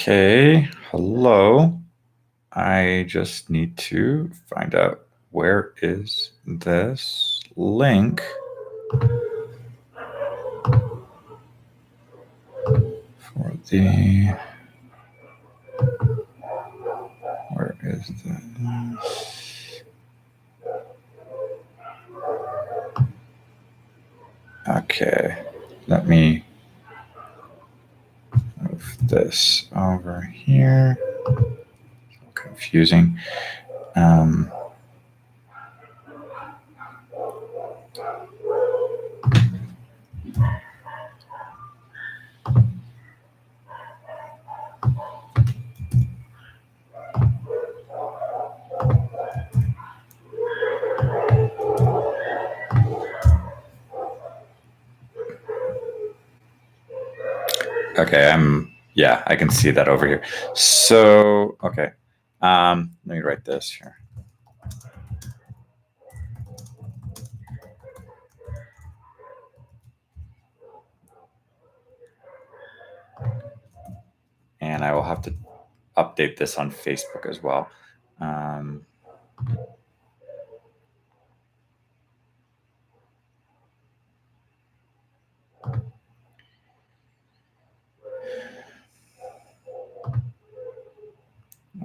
Okay, hello. I just need to find out where is this link for the, where is this? Okay, let me move this over here. Confusing. Okay, I can see that over here. So, okay, let me write this here. And I will have to update this on Facebook as well.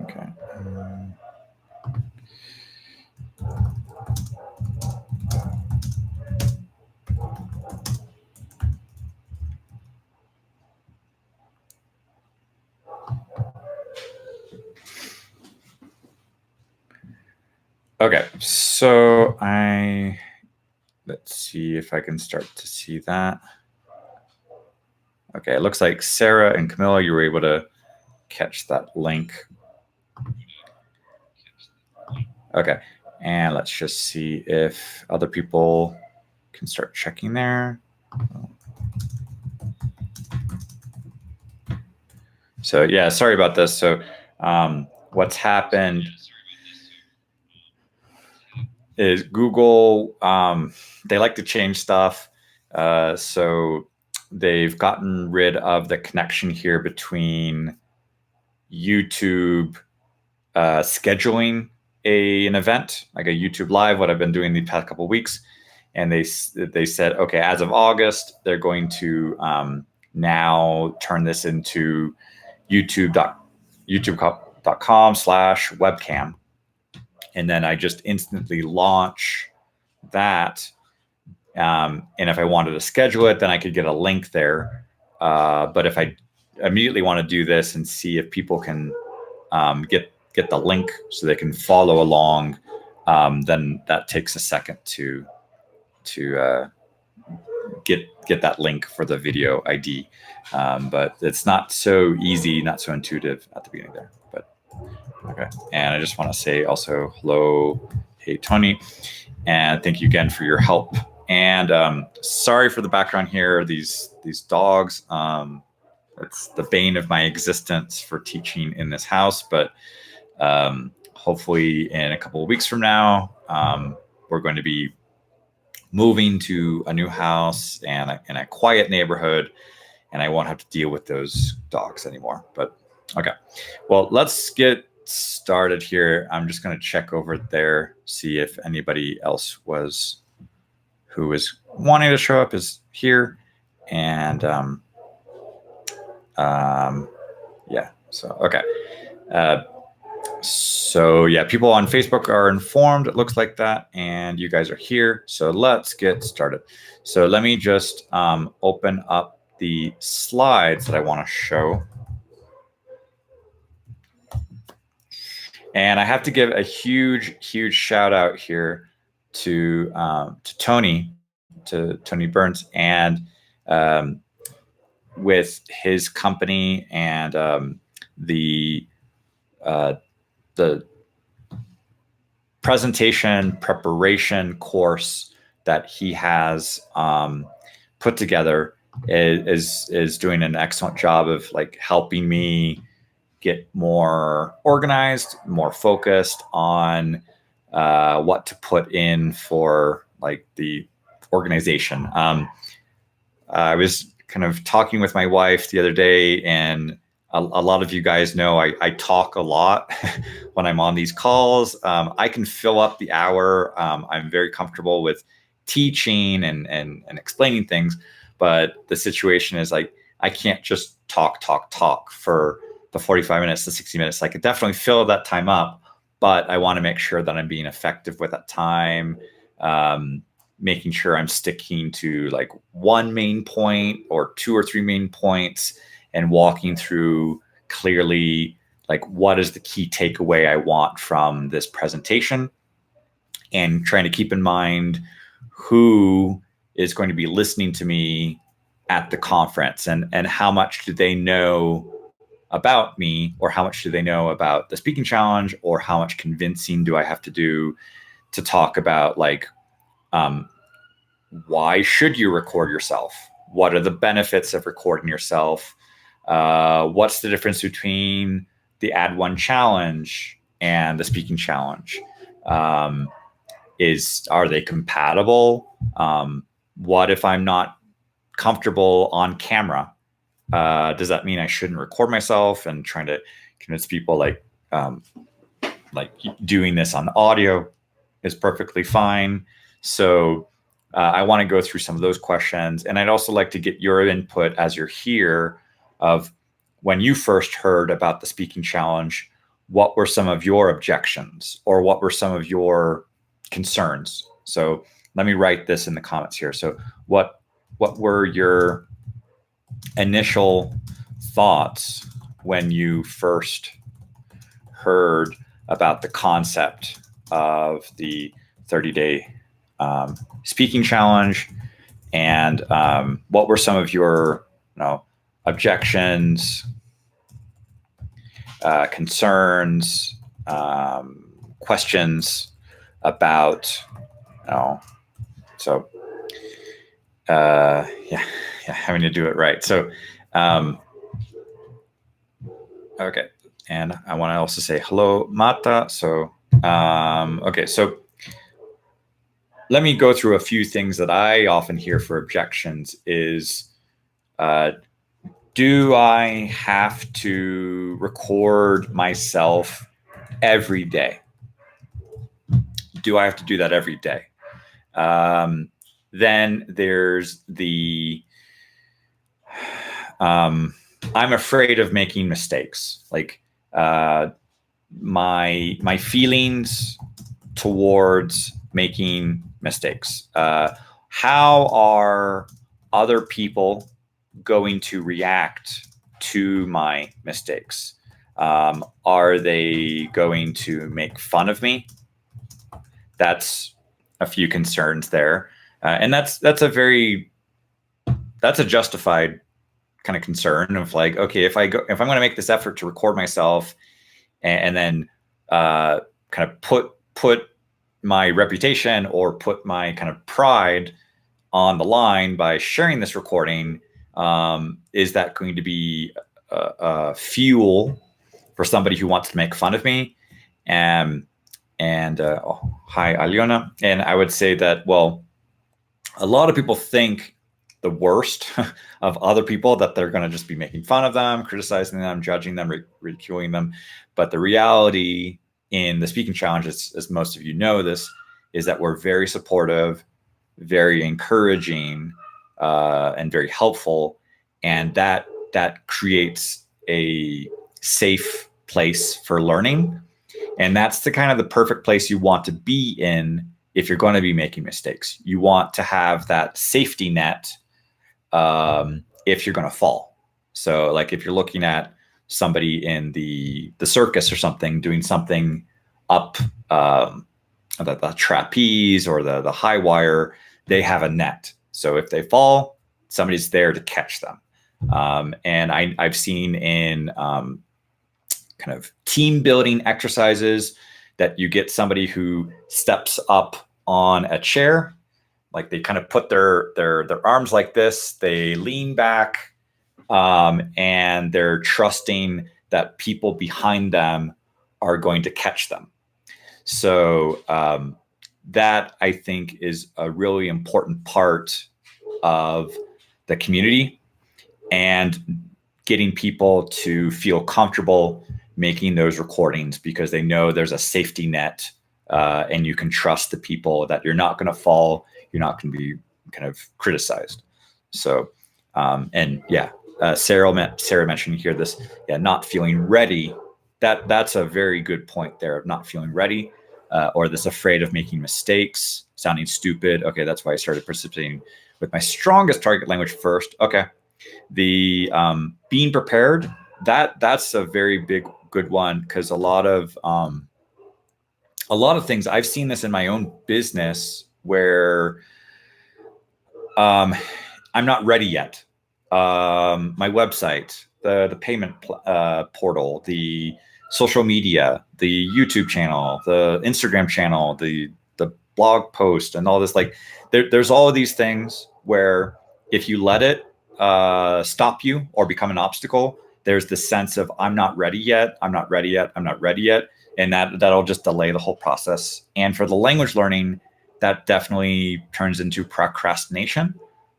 Okay. Okay, so let's see if I can start to see that. Okay, it looks like Sarah and Camilla, you were able to catch that link. Okay, and let's just see if other people can start checking there. So yeah, sorry about this. So what's happened is Google, they like to change stuff. So they've gotten rid of the connection here between YouTube scheduling an event, like a YouTube Live, what I've been doing the past couple of weeks. And they said, okay, as of August, they're going to now turn this into youtube.com/webcam. And then I just instantly launch that. And if I wanted to schedule it, then I could get a link there. But if I immediately want to do this and see if people can get the link so they can follow along, then that takes a second to get that link for the video ID. But it's not so easy, not so intuitive at the beginning there. But okay, and I just want to say also hello, hey Tony, and thank you again for your help. And sorry for the background here. These dogs. It's the bane of my existence for teaching in this house, but hopefully in a couple of weeks from now, we're going to be moving to a new house and in a quiet neighborhood, and I won't have to deal with those dogs anymore. But okay, well, let's get started here. I'm just going to check over there, see if anybody else who is wanting to show up is here. And yeah, so okay. So yeah, people on Facebook are informed, it looks like that, and you guys are here. So let's get started. So let me just open up the slides that I want to show. And I have to give a huge shout out here to Tony Burns, and with his company and the presentation preparation course that he has put together is doing an excellent job of like helping me get more organized, more focused on what to put in for like the organization. I was kind of talking with my wife the other day, and a lot of you guys know I talk a lot when I'm on these calls. I can fill up the hour. I'm very comfortable with teaching and explaining things, but the situation is like I can't just talk for the 45 minutes to 60 minutes. I could definitely fill that time up, but I want to make sure that I'm being effective with that time. Making sure I'm sticking to like one main point or two or three main points and walking through clearly like what is the key takeaway I want from this presentation, and trying to keep in mind who is going to be listening to me at the conference, and how much do they know about me, or how much do they know about the speaking challenge, or how much convincing do I have to do to talk about like why should you record yourself? What are the benefits of recording yourself? What's the difference between the Add One challenge and the speaking challenge? Are they compatible? What if I'm not comfortable on camera? Does that mean I shouldn't record myself? And trying to convince people like doing this on audio is perfectly fine. So I want to go through some of those questions, and I'd also like to get your input as you're here of when you first heard about the speaking challenge, what were some of your objections, or what were some of your concerns? So let me write this in the comments here. So what were your initial thoughts when you first heard about the concept of the 30-day speaking challenge, and what were some of your objections, concerns, questions about having to do it right. So okay, and I want to also say hello, Mata. So okay, so let me go through a few things that I often hear for objections is, do I have to record myself every day? Do I have to do that every day? Then there's the, I'm afraid of making mistakes. Like my feelings towards making mistakes. How are other people going to react to my mistakes? Are they going to make fun of me? That's a few concerns there. And that's a justified kind of concern of like, okay, if I'm going to make this effort to record myself and then kind of put my reputation or put my kind of pride on the line by sharing this recording, is that going to be fuel for somebody who wants to make fun of me? Hi, Aliona. And I would say that, well, a lot of people think the worst of other people, that they're going to just be making fun of them, criticizing them, judging them, ridiculing them. But the reality in the speaking challenge, as most of you know this, is that we're very supportive, very encouraging, and very helpful. And that creates a safe place for learning. And that's the kind of the perfect place you want to be in if you're going to be making mistakes. You want to have that safety net if you're going to fall. So like if you're looking at somebody in the circus or something, doing something up the trapeze or the high wire, they have a net. So if they fall, somebody's there to catch them. And I've seen in kind of team building exercises that you get somebody who steps up on a chair, like they kind of put their arms like this, they lean back, and they're trusting that people behind them are going to catch them. So that I think is a really important part of the community. And getting people to feel comfortable making those recordings because they know there's a safety net, and you can trust the people that you're not going to fall, you're not going to be kind of criticized. So, and yeah, Sarah mentioned here this, not feeling ready. That's a very good point there of not feeling ready, or this afraid of making mistakes, sounding stupid. Okay, that's why I started participating with my strongest target language first. Okay, the being prepared, that's a very good one, because a lot of things, I've seen this in my own business where I'm not ready yet. My website, the payment portal, the social media, the YouTube channel, the Instagram channel, the blog post, and all this. Like, there's all of these things where if you let it stop you or become an obstacle, there's this sense of I'm not ready yet, I'm not ready yet, I'm not ready yet, and that'll just delay the whole process. And for the language learning, that definitely turns into procrastination.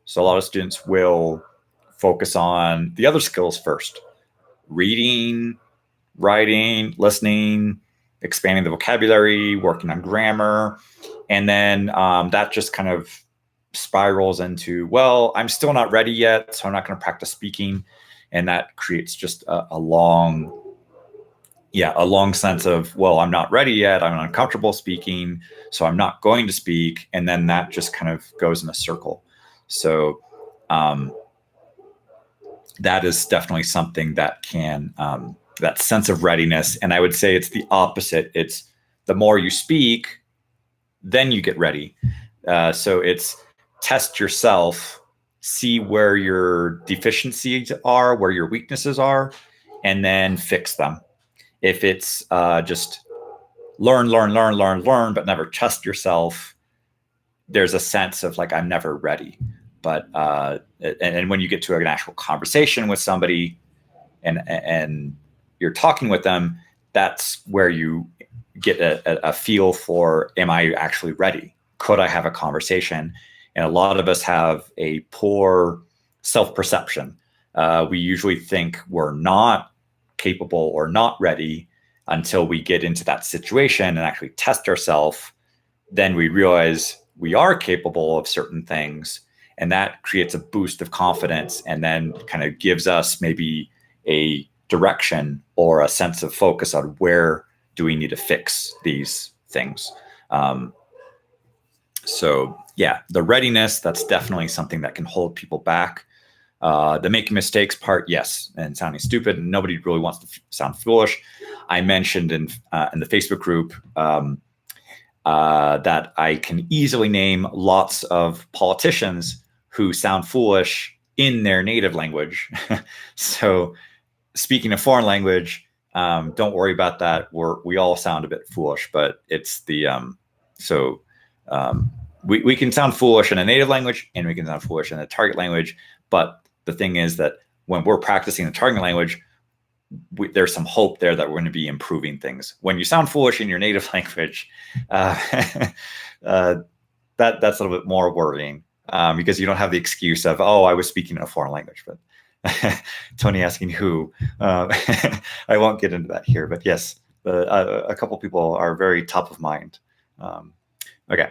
So a lot of students will focus on the other skills first: reading, writing, listening, expanding the vocabulary, working on grammar. And then that just kind of spirals into, well, I'm still not ready yet, so I'm not going to practice speaking. And that creates just a long sense of, well, I'm not ready yet, I'm uncomfortable speaking, so I'm not going to speak. And then that just kind of goes in a circle. So that is definitely something that can, that sense of readiness. And I would say it's the opposite. It's the more you speak, then you get ready. So it's test yourself, see where your deficiencies are, where your weaknesses are, and then fix them. If it's just learn, but never test yourself, there's a sense of like, I'm never ready. But and when you get to an actual conversation with somebody and you're talking with them, that's where you get a feel for, am I actually ready? Could I have a conversation? And a lot of us have a poor self-perception. We usually think we're not capable or not ready until we get into that situation and actually test ourselves. Then we realize we are capable of certain things, and that creates a boost of confidence, and then kind of gives us maybe a direction or a sense of focus on where do we need to fix these things. So yeah, the readiness, that's definitely something that can hold people back. The making mistakes part, yes, and sounding stupid, and nobody really wants to sound foolish. I mentioned in the Facebook group that I can easily name lots of politicians who sound foolish in their native language. So speaking a foreign language, don't worry about that. We all sound a bit foolish, but it's the we can sound foolish in a native language, and we can sound foolish in a target language. But the thing is that when we're practicing the target language, there's some hope there that we're going to be improving things. When you sound foolish in your native language, that's a little bit more worrying, because you don't have the excuse of, oh, I was speaking in a foreign language. But Tony asking who, I won't get into that here. But yes, a couple people are very top of mind. Okay.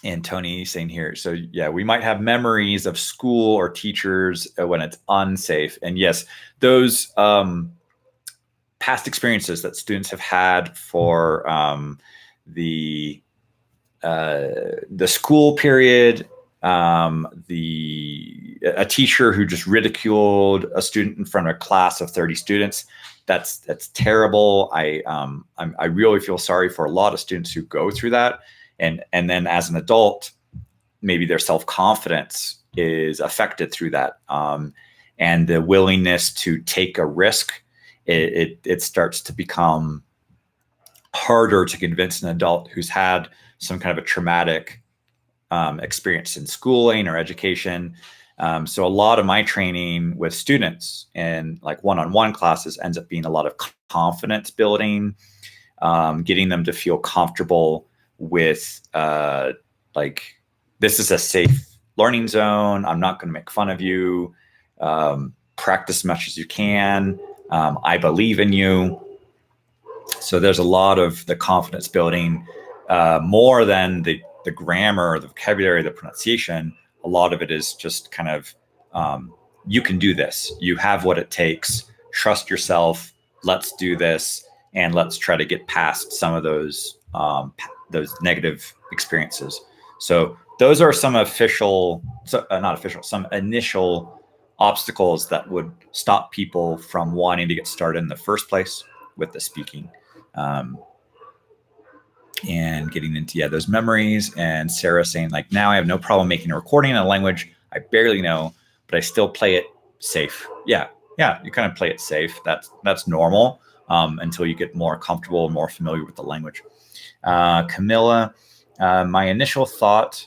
And Tony saying here, so yeah, we might have memories of school or teachers when it's unsafe. And yes, those past experiences that students have had for the school period, a teacher who just ridiculed a student in front of a class of 30 students, that's terrible. I really feel sorry for a lot of students who go through that. And then as an adult, maybe their self-confidence is affected through that. And the willingness to take a risk, it starts to become harder to convince an adult who's had some kind of a traumatic experience in schooling or education. So a lot of my training with students in like one-on-one classes ends up being a lot of confidence building, getting them to feel comfortable with like, this is a safe learning zone. I'm not going to make fun of you. Practice as much as you can. I believe in you. So there's a lot of the confidence building, more than the grammar, the vocabulary, the pronunciation. A lot of it is just kind of, you can do this. You have what it takes. Trust yourself. Let's do this, and let's try to get past some of those negative experiences. So those are some some initial obstacles that would stop people from wanting to get started in the first place with the speaking. And getting into those memories. And Sarah saying, like, now I have no problem making a recording in a language I barely know, but I still play it safe. Yeah, you kind of play it safe. That's normal, until you get more comfortable and more familiar with the language. Camilla, my initial thought,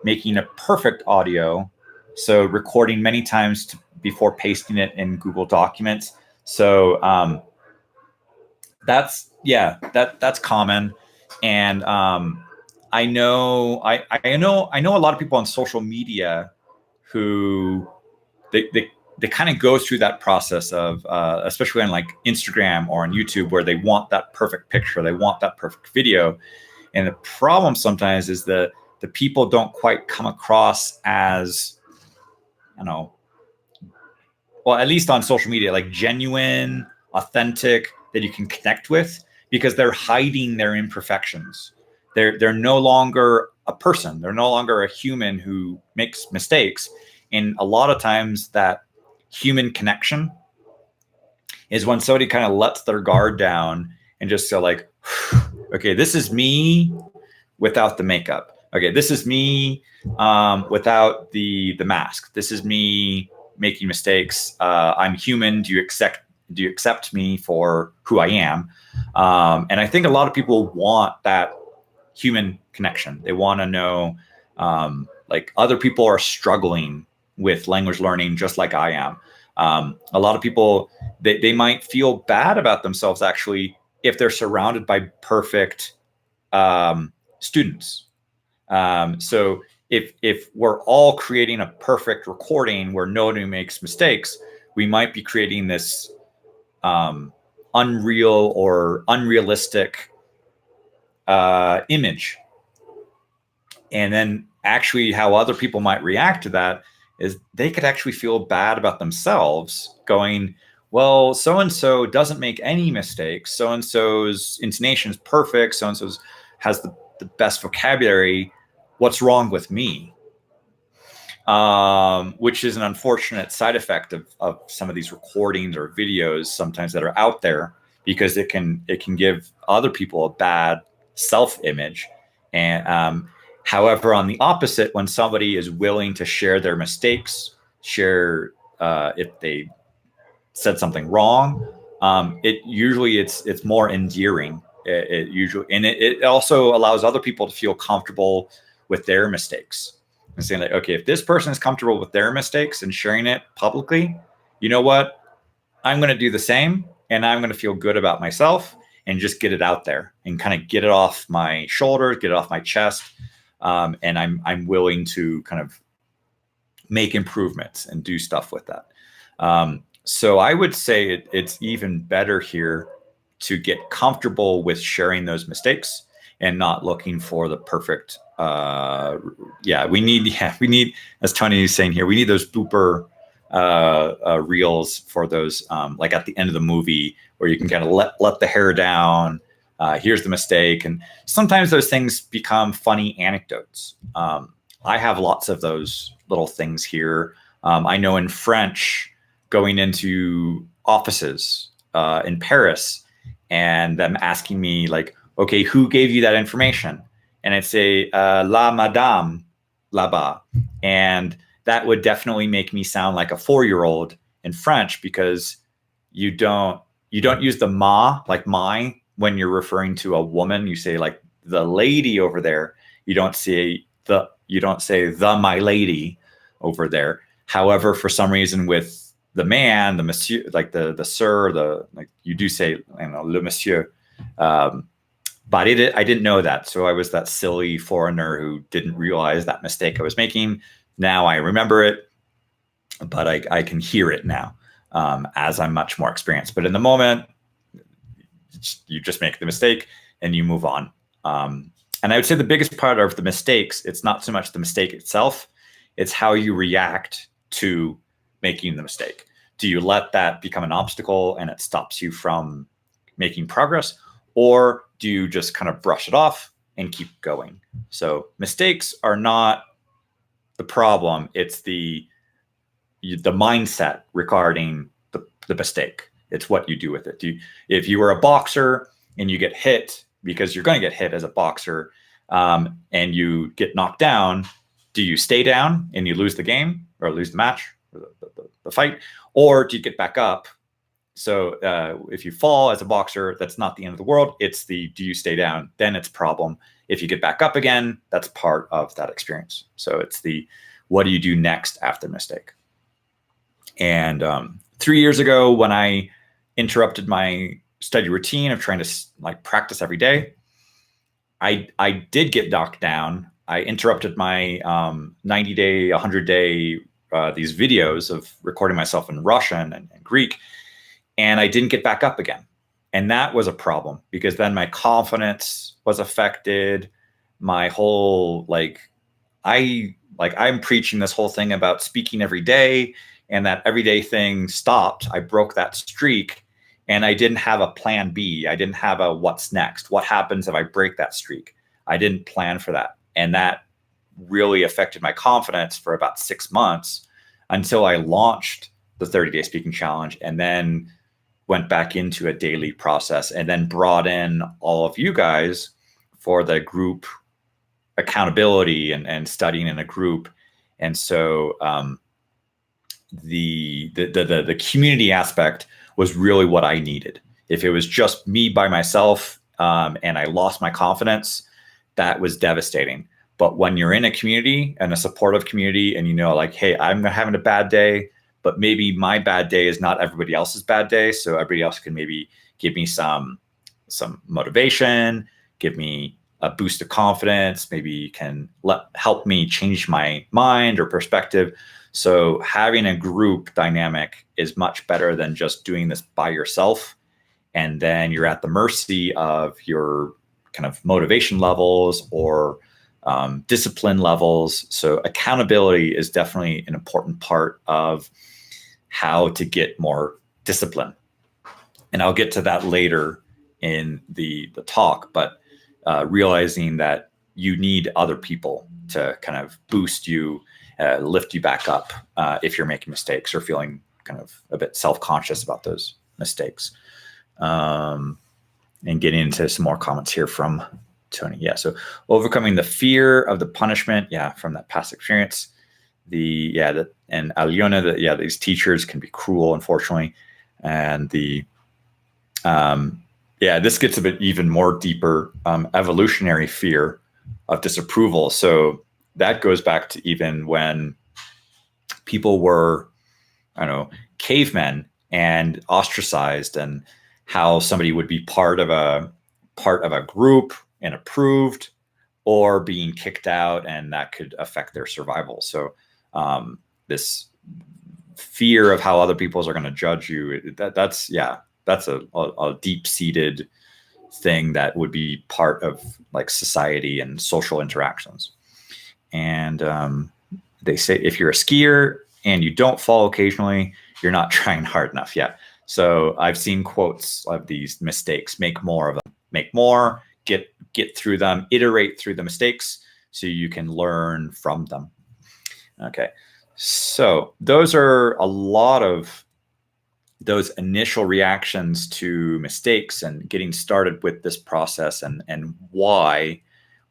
making a perfect audio, so recording many times before pasting it in Google Documents. So that's common. And I know a lot of people on social media who they kind of go through that process of, especially on like Instagram or on YouTube, where they want that perfect picture, they want that perfect video. And the problem sometimes is the people don't quite come across as, well, at least on social media, like genuine, authentic, that you can connect with, because they're hiding their imperfections. They're no longer a person. They're no longer a human who makes mistakes. And a lot of times that human connection is when somebody kind of lets their guard down and just go like, okay, this is me without the makeup. Okay, this is me without the mask. This is me making mistakes. I'm human. Do you accept me for who I am? And I think a lot of people want that human connection. They want to know, like, other people are struggling with language learning just like I am. A lot of people, they might feel bad about themselves actually if they're surrounded by perfect students. So if we're all creating a perfect recording where nobody makes mistakes, we might be creating this unreal or unrealistic image. And then actually how other people might react to that is they could actually feel bad about themselves, going, well, so-and-so doesn't make any mistakes. So-and-so's intonation is perfect. So-and-so's has the best vocabulary. What's wrong with me? Which is an unfortunate side effect of some of these recordings or videos sometimes that are out there, because it can give other people a bad self-image. And however, on the opposite, when somebody is willing to share their mistakes, share if they said something wrong, it's more endearing. It also allows other people to feel comfortable with their mistakes and saying like, okay, if this person is comfortable with their mistakes and sharing it publicly, you know what? I'm going to do the same, and I'm going to feel good about myself and just get it out there and kind of get it off my shoulders, get it off my chest. And I'm willing to kind of make improvements and do stuff with that. So I would say it's even better here to get comfortable with sharing those mistakes and not looking for the perfect. We need, as Tony is saying here, we need those blooper reels for those, like at the end of the movie where you can kind of let the hair down. Here's the mistake. And sometimes those things become funny anecdotes. I have lots of those little things here. I know in French, going into offices in Paris and them asking me like, okay, who gave you that information? And I'd say, la madame là-bas. And that would definitely make me sound like a 4-year-old in French, because you don't use the ma, like my, when you're referring to a woman. You say like the lady over there. You don't say the my lady over there. However, for some reason with the man, the monsieur, like the sir, you do say, le monsieur. But I didn't know that. So I was that silly foreigner who didn't realize that mistake I was making. Now I remember it. but I can hear it now as I'm much more experienced. But in the moment, you just make the mistake and you move on. And I would say the biggest part of the mistakes, it's not so much the mistake itself, it's how you react to making the mistake. Do you let that become an obstacle and it stops you from making progress? Or do you just kind of brush it off and keep going? So mistakes are not the problem. It's the mindset regarding the mistake. It's what you do with it. If you were a boxer and you get hit, because you're going to get hit as a boxer, and you get knocked down, do you stay down and you lose the game or lose the match or the fight? Or do you get back up? So if you fall as a boxer, that's not the end of the world. It's do you stay down? Then it's a problem. If you get back up again, that's part of that experience. So it's what do you do next after mistake? And 3 years ago, when I interrupted my study routine of trying to practice every day, I did get knocked down. I interrupted my 90-day, 100-day these videos of recording myself in Russian and Greek, and I didn't get back up again. And that was a problem because then my confidence was affected. My whole I'm preaching this whole thing about speaking every day, and that everyday thing stopped. I broke that streak. And I didn't have a plan B. I didn't have a what's next. What happens if I break that streak? I didn't plan for that. And that really affected my confidence for about 6 months until I launched the 30-day speaking challenge and then went back into a daily process and then brought in all of you guys for the group accountability and studying in a group. And so the community aspect was really what I needed. If it was just me by myself and I lost my confidence, that was devastating. But when you're in a community and a supportive community and hey, I'm having a bad day, but maybe my bad day is not everybody else's bad day. So everybody else can maybe give me some motivation, give me a boost of confidence, maybe can help me change my mind or perspective. So having a group dynamic is much better than just doing this by yourself. And then you're at the mercy of your kind of motivation levels or discipline levels. So accountability is definitely an important part of how to get more discipline. And I'll get to that later in the talk, but realizing that you need other people to kind of boost you, lift you back up if you're making mistakes or feeling kind of a bit self-conscious about those mistakes. And getting into some more comments here from Tony. Yeah, so overcoming the fear of the punishment, from that past experience. And Aliona, these teachers can be cruel, unfortunately. And this gets a bit even more deeper, evolutionary fear of disapproval. So that goes back to even when people were, cavemen and ostracized, and how somebody would be part of a group and approved, or being kicked out, and that could affect their survival. So this fear of how other people are going to judge you, that's a deep-seated thing that would be part of society and social interactions. And they say if you're a skier and you don't fall occasionally, you're not trying hard enough. Yeah. So I've seen quotes of these mistakes: make more of them, make more, get through them, iterate through the mistakes so you can learn from them. Okay. So those are a lot of those initial reactions to mistakes and getting started with this process, and why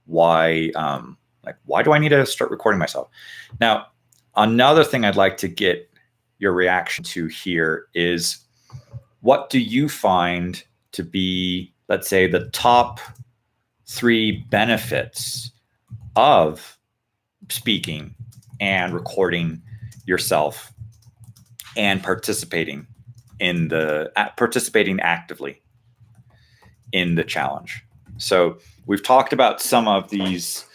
do I need to start recording myself? Now, another thing I'd like to get your reaction to here is, what do you find to be, let's say, the top 3 benefits of speaking and recording yourself and participating actively in the challenge? So we've talked about some of these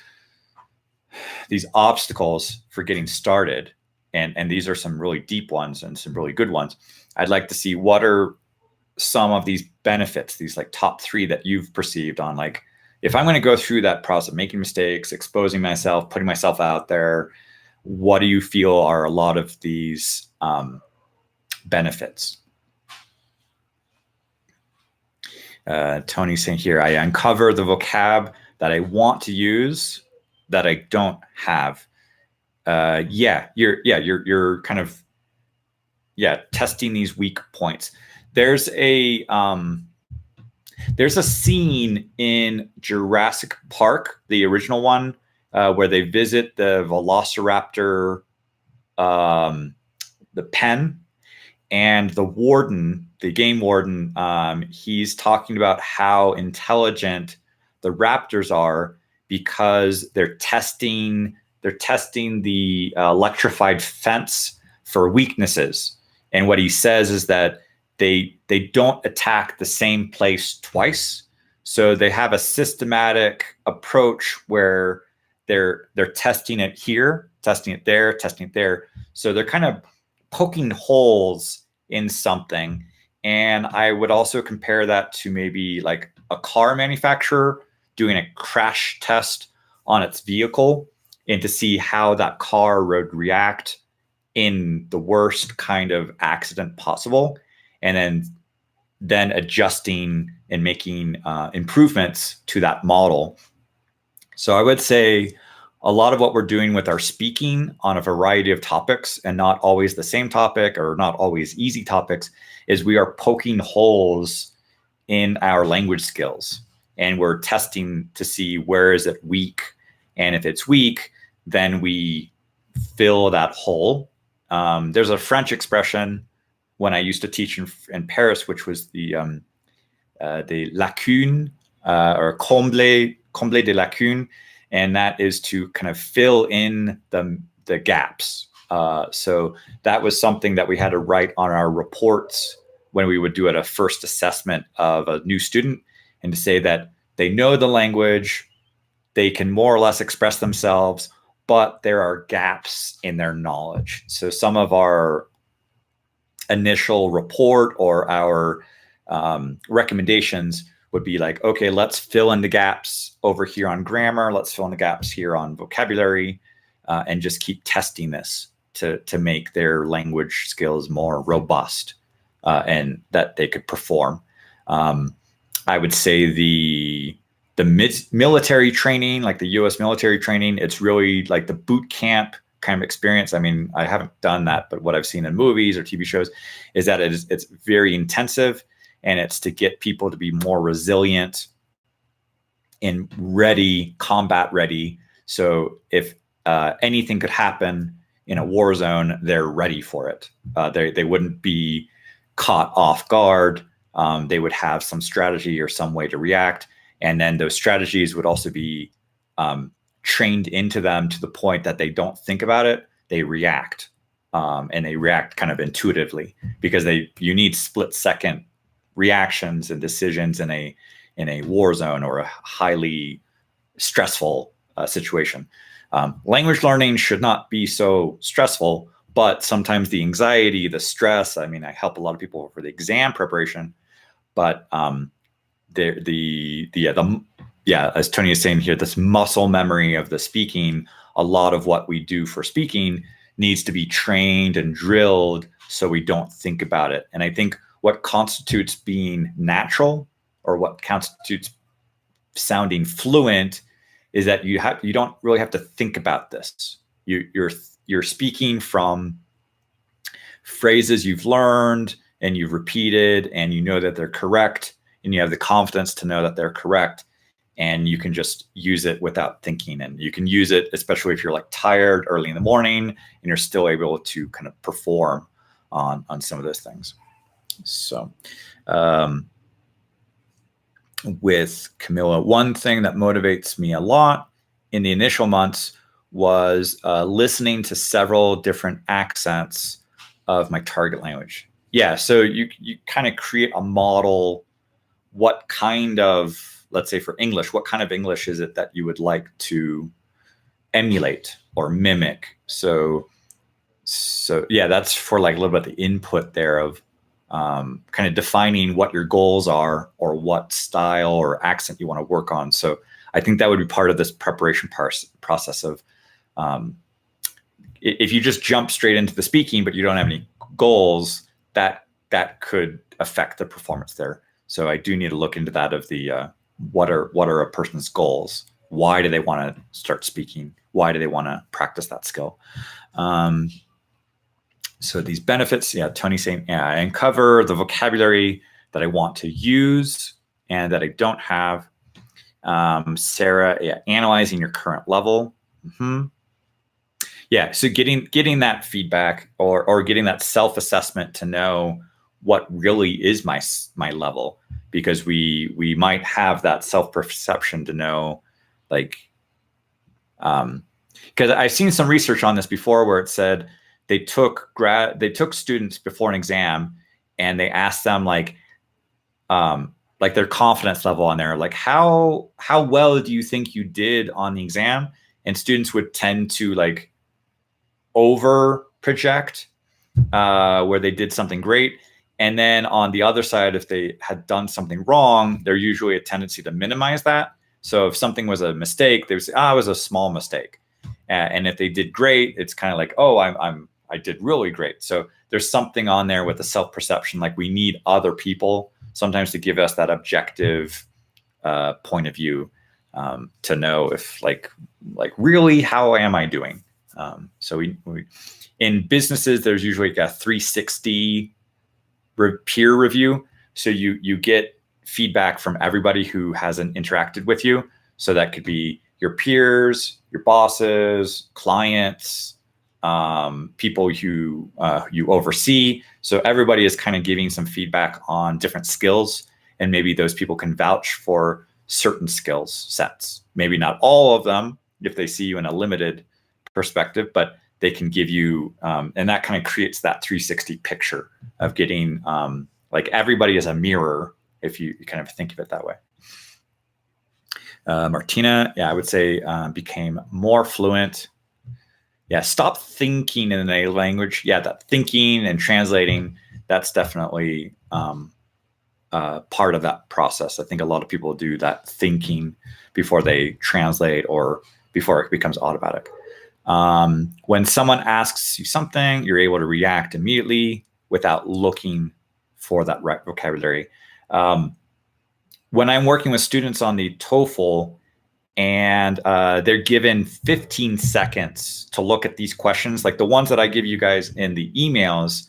obstacles for getting started, and these are some really deep ones and some really good ones. I'd like to see what are some of these benefits, these like top 3 that you've perceived on, like, if I'm going to go through that process, making mistakes, exposing myself, putting myself out there, what do you feel are a lot of these benefits? Tony's saying here, I uncover the vocab that I want to use that I don't have. You're kind of testing these weak points. There's a scene in Jurassic Park, the original one, where they visit the Velociraptor, the pen, and the warden, the game warden, he's talking about how intelligent the raptors are because they're testing the electrified fence for weaknesses. And what he says is that they don't attack the same place twice. So they have a systematic approach where they're testing it here, testing it there, testing it there. So they're kind of poking holes in something. And I would also compare that to maybe like a car manufacturer doing a crash test on its vehicle and to see how that car would react in the worst kind of accident possible, and then adjusting and making improvements to that model. So I would say a lot of what we're doing with our speaking on a variety of topics, and not always the same topic or not always easy topics, is we are poking holes in our language skills, and we're testing to see where is it weak. And if it's weak, then we fill that hole. There's a French expression when I used to teach in Paris, which was the lacune, or combler des lacunes, and that is to kind of fill in the gaps. So that was something that we had to write on our reports when we would do a first assessment of a new student, and to say that they know the language, they can more or less express themselves, but there are gaps in their knowledge. So some of our initial report or our recommendations would be like, okay, let's fill in the gaps over here on grammar. Let's fill in the gaps here on vocabulary, and just keep testing this to make their language skills more robust, and that they could perform. I would say the military training, like the U.S. military training, it's really like the boot camp kind of experience. I mean, I haven't done that, but what I've seen in movies or TV shows is that it's very intensive, and it's to get people to be more resilient and ready, combat ready. So if anything could happen in a war zone, they're ready for it. They wouldn't be caught off guard. They would have some strategy or some way to react. And then those strategies would also be trained into them to the point that they don't think about it, they react. And they react kind of intuitively, because you need split-second reactions and decisions in a war zone or a highly stressful situation. Language learning should not be so stressful, but sometimes the anxiety, the stress, I mean, I help a lot of people for the exam preparation, but as Tony is saying here, this muscle memory of the speaking, a lot of what we do for speaking needs to be trained and drilled so we don't think about it. And I think what constitutes being natural, or what constitutes sounding fluent, is that you don't really have to think about this. You're speaking from phrases you've learned and you've repeated, and you know that they're correct, and you have the confidence to know that they're correct, and you can just use it without thinking. And you can use it, especially if you're like tired early in the morning and you're still able to kind of perform on some of those things. So with Camilla, one thing that motivates me a lot in the initial months was listening to several different accents of my target language. Yeah, so you kind of create a model. What kind of, let's say for English, what kind of English is it that you would like to emulate or mimic? So So yeah, that's for like a little bit of the input there of kind of defining what your goals are or what style or accent you want to work on. So I think that would be part of this preparation process of if you just jump straight into the speaking, but you don't have any goals, that could affect the performance there. So I do need to look into that of the what are a person's goals? Why do they want to start speaking? Why do they want to practice that skill? So these benefits, yeah, Tony's saying, yeah, I uncover the vocabulary that I want to use and that I don't have. Sarah, yeah, analyzing your current level. Yeah, so getting that feedback or getting that self-assessment to know what really is my level, because we might have that self-perception to know, like, because I've seen some research on this before where it said they took students before an exam and they asked them like their confidence level on there, like how well do you think you did on the exam? And students would tend to like over project where they did something great. And then on the other side, if they had done something wrong, there's usually a tendency to minimize that. So if something was a mistake, they would say, it was a small mistake. And if they did great, it's kind of like, oh, I did really great. So there's something on there with the self-perception. Like we need other people sometimes to give us that objective point of view to know if like really, how am I doing? So we in businesses, there's usually like a 360 peer review. So you get feedback from everybody who hasn't interacted with you. So that could be your peers, your bosses, clients, people you oversee. So everybody is kind of giving some feedback on different skills, and maybe those people can vouch for certain skills sets. Maybe not all of them if they see you in a limited perspective, but they can give you, and that kind of creates that 360 picture of getting like everybody is a mirror if you kind of think of it that way. Martina, yeah, I would say became more fluent. Yeah, stop thinking in a language. Yeah, that thinking and translating, that's definitely part of that process. I think a lot of people do that thinking before they translate or before it becomes automatic. When someone asks you something, you're able to react immediately without looking for that right vocabulary. When I'm working with students on the TOEFL and they're given 15 seconds to look at these questions, like the ones that I give you guys in the emails,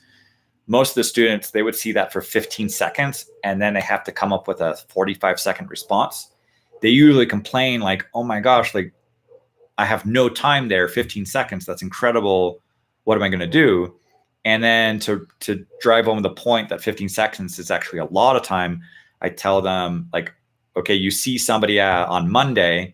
most of the students, they would see that for 15 seconds and then they have to come up with a 45-second response. They usually complain like, oh my gosh, like I have no time there, 15 seconds. That's incredible. What am I going to do? And then to drive home the point that 15 seconds is actually a lot of time, I tell them like, okay, you see somebody on Monday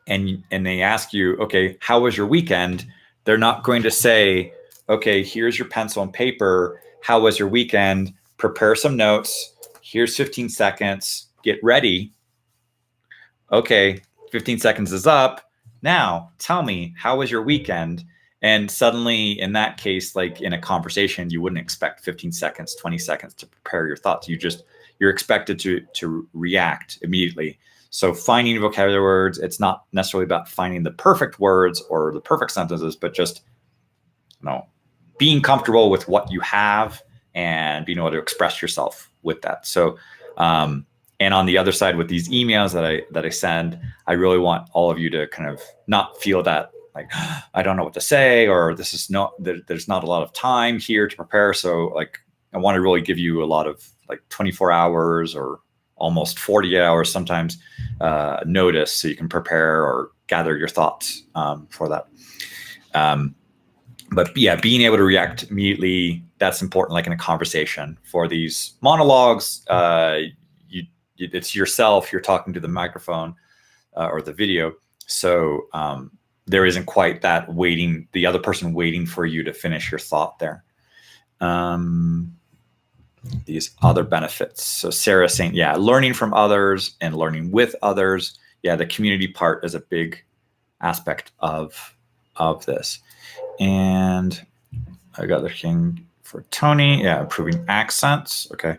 and they ask you, okay, how was your weekend? They're not going to say, okay, here's your pencil and paper. How was your weekend? Prepare some notes. Here's 15 seconds. Get ready. Okay, 15 seconds is up. Now tell me, how was your weekend? And suddenly in that case, like in a conversation, you wouldn't expect 15 seconds, 20 seconds to prepare your thoughts. You're expected to react immediately. So finding vocabulary words, it's not necessarily about finding the perfect words or the perfect sentences, but just, being comfortable with what you have and being able to express yourself with that. So, and on the other side with these emails that I send, I really want all of you to kind of not feel that like, I don't know what to say, or there's not a lot of time here to prepare. So like, I want to really give you a lot of like 24 hours or almost 48 hours sometimes notice so you can prepare or gather your thoughts for that. But yeah, being able to react immediately, that's important. Like in a conversation. For these monologues, it's yourself, you're talking to the microphone or the video. So there isn't quite that waiting, the other person waiting for you to finish your thought there. These other benefits. So Sarah saying, yeah, learning from others and learning with others. Yeah, the community part is a big aspect of this. And I got looking for Tony. Yeah, improving accents. Okay.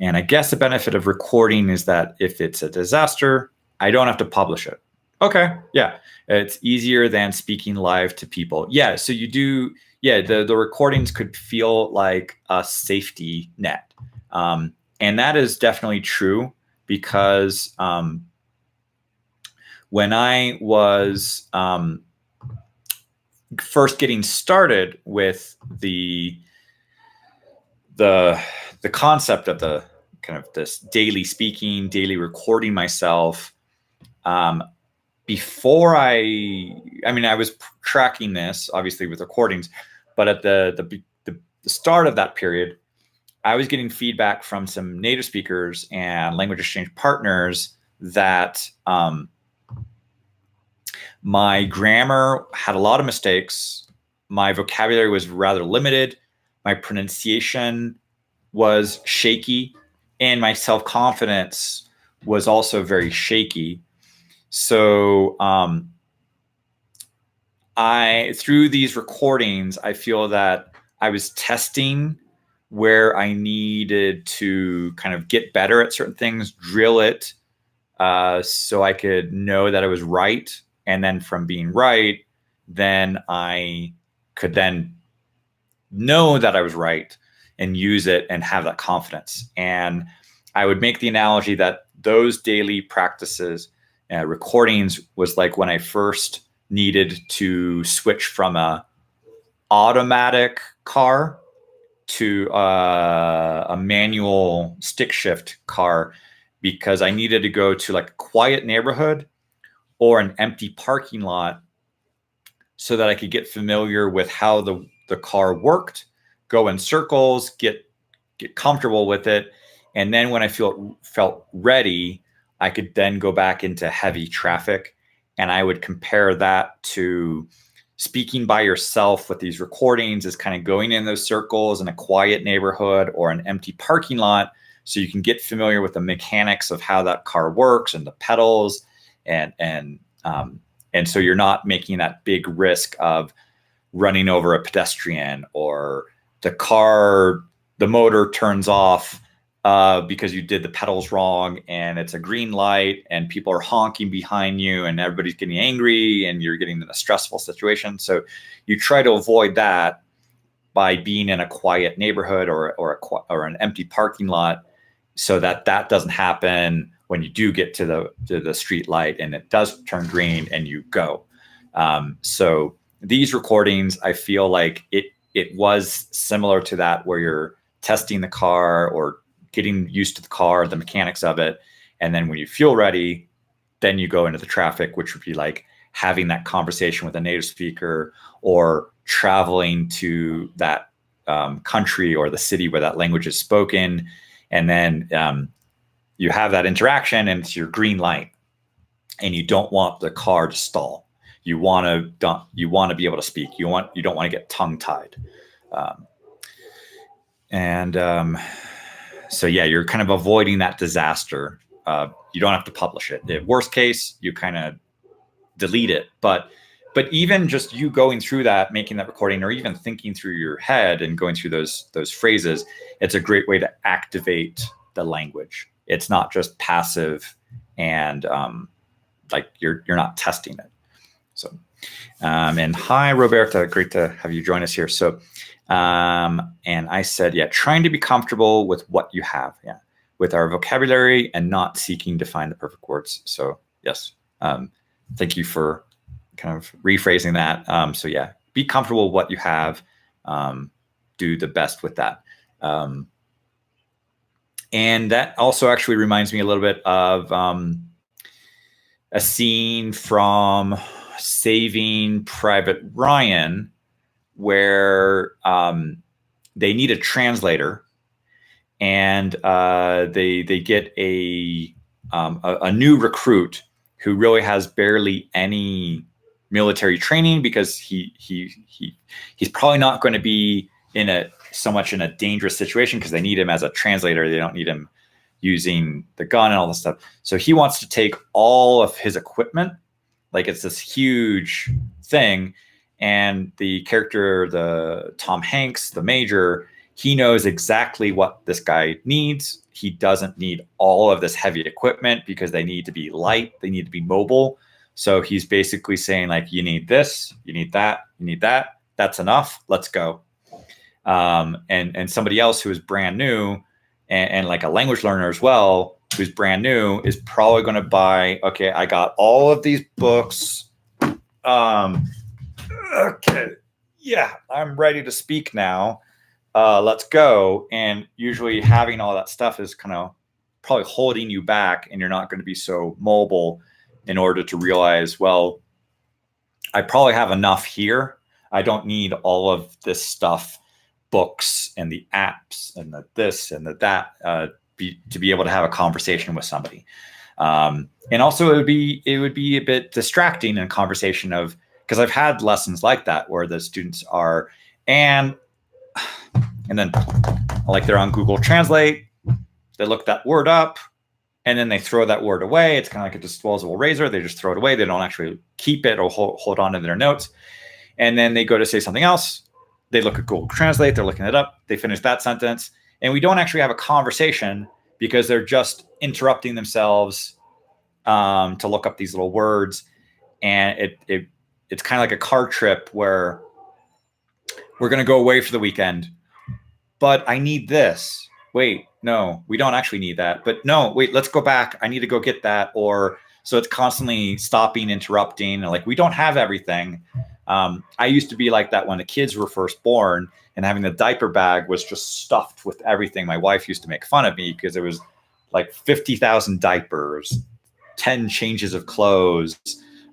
And I guess the benefit of recording is that if it's a disaster, I don't have to publish it. Okay. Yeah. It's easier than speaking live to people. Yeah. So you do, yeah, the recordings could feel like a safety net. And that is definitely true because when I was first getting started with the concept of the kind of this daily speaking, daily recording myself, before I was tracking this obviously with recordings, but at the start of that period, I was getting feedback from some native speakers and language exchange partners that my grammar had a lot of mistakes. My vocabulary was rather limited. My pronunciation was shaky, and my self-confidence was also very shaky. So through these recordings, I feel that I was testing where I needed to kind of get better at certain things, drill it, so I could know that I was right. And then from being right, then I could then know that I was right and use it and have that confidence. And I would make the analogy that those daily practices, recordings, was like when I first needed to switch from a automatic car to a manual stick shift car, because I needed to go to like a quiet neighborhood or an empty parking lot so that I could get familiar with how the car worked, go in circles, get comfortable with it. And then when I felt ready, I could then go back into heavy traffic. And I would compare that to speaking by yourself with these recordings, is kind of going in those circles in a quiet neighborhood or an empty parking lot, so you can get familiar with the mechanics of how that car works and the pedals, and so you're not making that big risk of running over a pedestrian, or the motor turns off because you did the pedals wrong and it's a green light and people are honking behind you and everybody's getting angry and you're getting in a stressful situation. So you try to avoid that by being in a quiet neighborhood or an empty parking lot, so that doesn't happen when you do get to the street light and it does turn green and you go. So these recordings, I feel like it was similar to that, where you're testing the car or getting used to the car, the mechanics of it. And then when you feel ready, then you go into the traffic, which would be like having that conversation with a native speaker or traveling to that country or the city where that language is spoken. And then you have that interaction and it's your green light, and you don't want the car to stall. You want to be able to speak. You don't want to get tongue tied. So yeah, you're kind of avoiding that disaster. You don't have to publish it. The worst case, you kind of delete it. But even just you going through that, making that recording, or even thinking through your head and going through those phrases, it's a great way to activate the language. It's not just passive and like you're not testing it. So, and hi, Roberta, great to have you join us here. So, and I said, yeah, trying to be comfortable with what you have, yeah, with our vocabulary and not seeking to find the perfect words. So yes, thank you for kind of rephrasing that. So yeah, be comfortable with what you have, do the best with that. And that also actually reminds me a little bit of a scene from Saving Private Ryan, where they need a translator, and they get a new recruit who really has barely any military training, because he's probably not going to be so much in a dangerous situation, because they need him as a translator. They don't need him using the gun and all this stuff. So he wants to take all of his equipment, like it's this huge thing, And the character, the Tom Hanks, the major, he knows exactly what this guy needs. He doesn't need all of this heavy equipment because they need to be light, they need to be mobile. So he's basically saying, like, you need this, you need that, you need that. That's enough. Let's go. And somebody else who is brand new and like a language learner as well, who's brand new, is probably going to buy, okay, I got all of these books. Okay, yeah, I'm ready to speak now. Let's go. And usually having all that stuff is kind of probably holding you back, and you're not going to be so mobile in order to realize, well, I probably have enough here. I don't need all of this stuff, books and the apps and the this and the that, to be able to have a conversation with somebody. And also it would be a bit distracting in a conversation of, because I've had lessons like that where the students are, and then like they're on Google Translate, they look that word up, and then they throw that word away. It's kind of like a disposable razor. They just throw it away. They don't actually keep it or hold on to their notes. And then they go to say something else. They look at Google Translate. They're looking it up. They finish that sentence. And we don't actually have a conversation because they're just interrupting themselves to look up these little words. And it's kind of like a car trip where we're going to go away for the weekend, but I need this. Wait, no, we don't actually need that. But no, wait, let's go back. I need to go get that. Or so it's constantly stopping, interrupting. Like, we don't have everything. I used to be like that when the kids were first born, and having the diaper bag was just stuffed with everything. My wife used to make fun of me because there was like 50,000 diapers, 10 changes of clothes,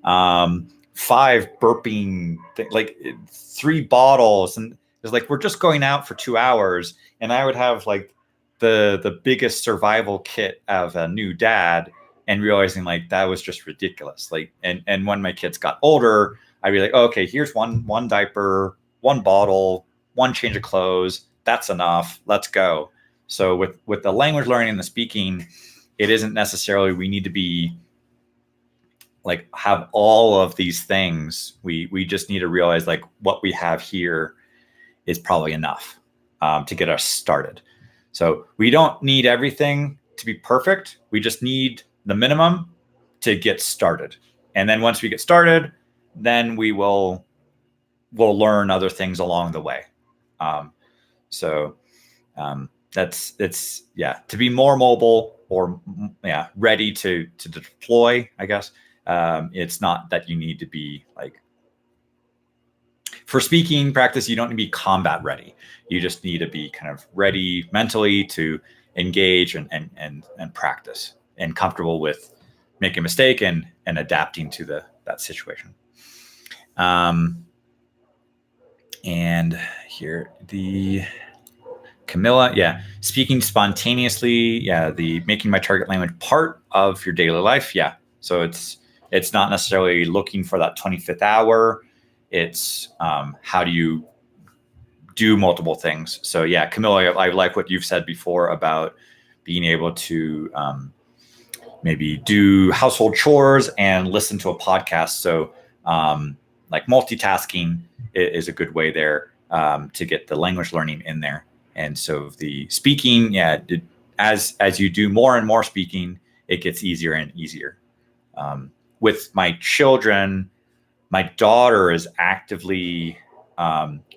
5 burping, like 3 bottles. And it's like, we're just going out for 2 hours. And I would have like the biggest survival kit of a new dad, and realizing like that was just ridiculous. Like, and when my kids got older, I'd be like, oh, okay, here's one diaper, 1 bottle, 1 change of clothes. That's enough. Let's go. So with the language learning and the speaking, it isn't necessarily we need to be like have all of these things. We just need to realize like what we have here is probably enough to get us started. So we don't need everything to be perfect. We just need the minimum to get started. And then once we get started, then we'll learn other things along the way. It's to be more mobile, or ready to deploy, I guess. It's not that you need to be like, for speaking practice, you don't need to be combat ready. You just need to be kind of ready mentally to engage and practice, and comfortable with making a mistake and adapting to that situation. And here the Camilla, speaking spontaneously, the making my target language part of your daily life. So it's not necessarily looking for that 25th hour. It's how do you do multiple things. So Camilla, I like what you've said before about being able to maybe do household chores and listen to a podcast. So like multitasking is a good way there to get the language learning in there. And so the speaking, as you do more and more speaking, it gets easier and easier. With my children, my daughter is actively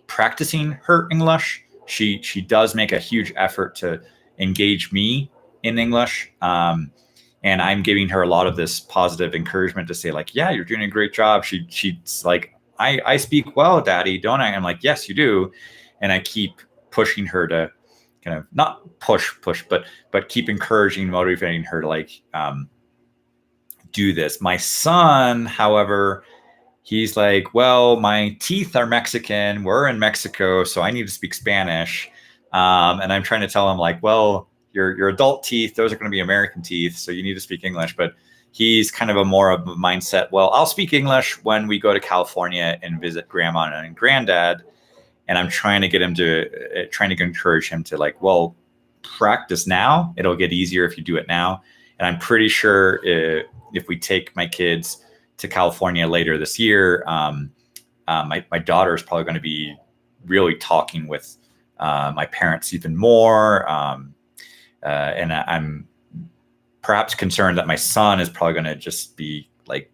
practicing her English. She does make a huge effort to engage me in English. And I'm giving her a lot of this positive encouragement to say like, yeah, you're doing a great job. She's like, I speak well, Daddy, don't I? I'm like, yes, you do. And I keep pushing her to kind of not push, but keep encouraging, motivating her to like do this. My son, however, he's like, well, my teeth are Mexican. We're in Mexico, so I need to speak Spanish. And I'm trying to tell him like, well, your adult teeth, those are going to be American teeth, so you need to speak English. But he's kind of more of a mindset, well, I'll speak English when we go to California and visit grandma and granddad. And I'm trying to get him to, encourage him to like, well, practice now. It'll get easier if you do it now. And I'm pretty sure if we take my kids to California later this year, my daughter is probably going to be really talking with my parents even more. And I'm perhaps concerned that my son is probably going to just be like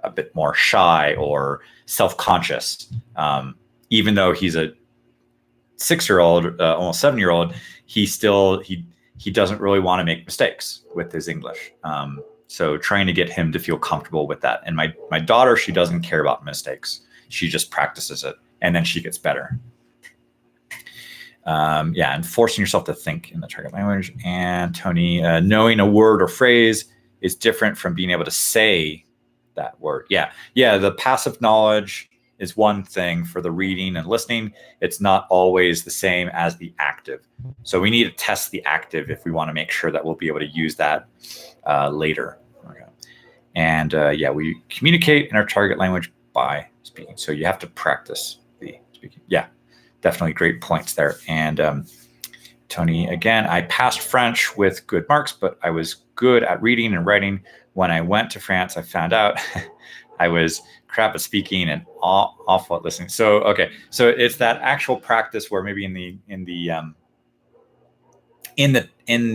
a bit more shy or self-conscious. Even though he's a 6-year-old, almost 7-year-old, he doesn't really want to make mistakes with his English. So trying to get him to feel comfortable with that. And my daughter, she doesn't care about mistakes. She just practices it, and then she gets better. And forcing yourself to think in the target language. And Tony, knowing a word or phrase is different from being able to say that word. Yeah. The passive knowledge is one thing for the reading and listening. It's not always the same as the active. So we need to test the active if we want to make sure that we'll be able to use that later. Okay. And we communicate in our target language by speaking. So you have to practice the speaking. Yeah, definitely great points there. And Tony, again, I passed French with good marks, but I was good at reading and writing. When I went to France, I found out I was crap at speaking and awful at listening. So it's that actual practice where maybe in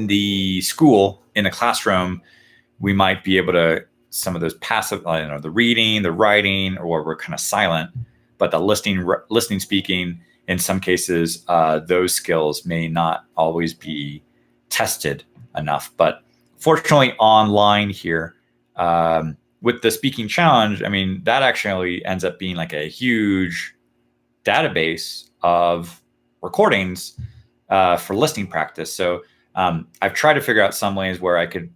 the school, in the classroom, we might be able to some of those passive, the reading, the writing, or we're kind of silent, but the listening, speaking, in some cases, those skills may not always be tested enough. But fortunately, online here, with the speaking challenge, I mean, that actually ends up being like a huge database of recordings for listening practice. So I've tried to figure out some ways where I could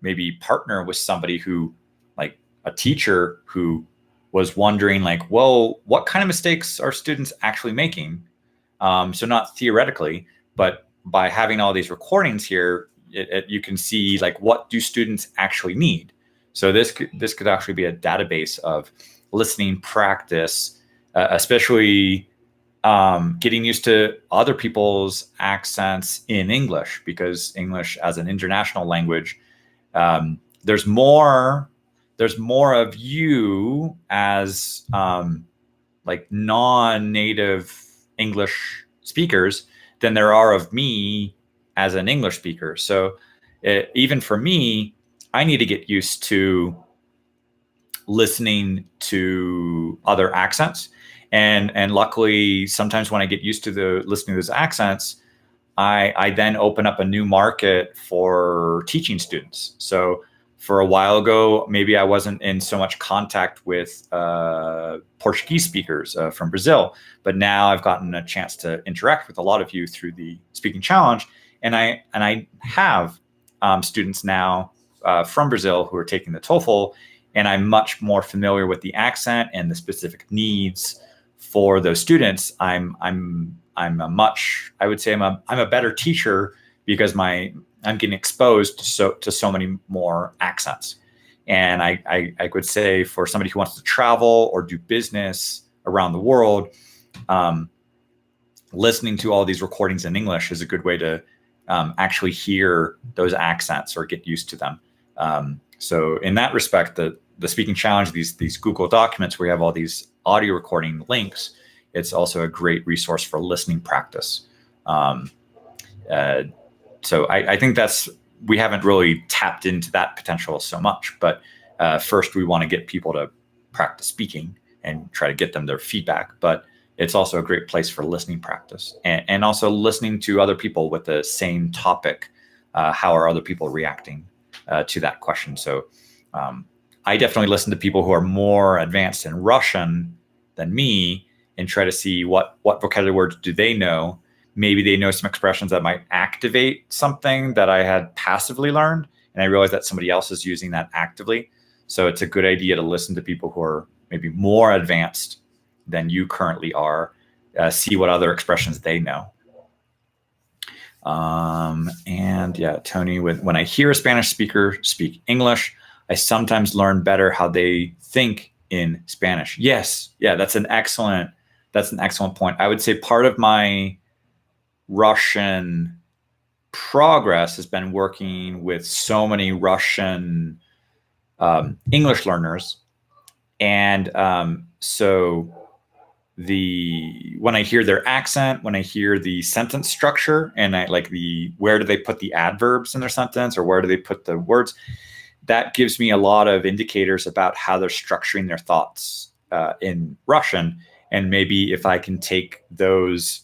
maybe partner with somebody who, like a teacher who was wondering like, well, what kind of mistakes are students actually making? So not theoretically, but by having all these recordings here, you can see like, what do students actually need? So this could actually be a database of listening practice, especially getting used to other people's accents in English, because English as an international language, there's more of you as like non-native English speakers than there are of me as an English speaker. So even for me, I need to get used to listening to other accents. And luckily, sometimes when I get used to listening to those accents, I then open up a new market for teaching students. So for a while ago, maybe I wasn't in so much contact with Portuguese speakers from Brazil, but now I've gotten a chance to interact with a lot of you through the Speaking Challenge, and I have students now from Brazil who are taking the TOEFL, and I'm much more familiar with the accent and the specific needs for those students. I'm a better teacher because I'm getting exposed to so many more accents. And I would say for somebody who wants to travel or do business around the world, listening to all these recordings in English is a good way to actually hear those accents or get used to them. So in that respect, the Speaking Challenge, these Google Documents where you have all these audio recording links, it's also a great resource for listening practice. So I think we haven't really tapped into that potential so much, but first we want to get people to practice speaking and try to get them their feedback. But it's also a great place for listening practice and also listening to other people with the same topic. How are other people reacting to that question? So I definitely listen to people who are more advanced in Russian than me and try to see what vocabulary words do they know. Maybe they know some expressions that might activate something that I had passively learned, and I realized that somebody else is using that actively. So it's a good idea to listen to people who are maybe more advanced than you currently are, see what other expressions they know. And yeah, Tony, when I hear a Spanish speaker speak English, I sometimes learn better how they think in Spanish. Yes, yeah, that's an excellent point. I would say part of my Russian progress has been working with so many Russian English learners, and so when I hear their accent, when I hear the sentence structure, and I like where do they put the adverbs in their sentence, or where do they put the words, that gives me a lot of indicators about how they're structuring their thoughts in Russian. And maybe if I can take those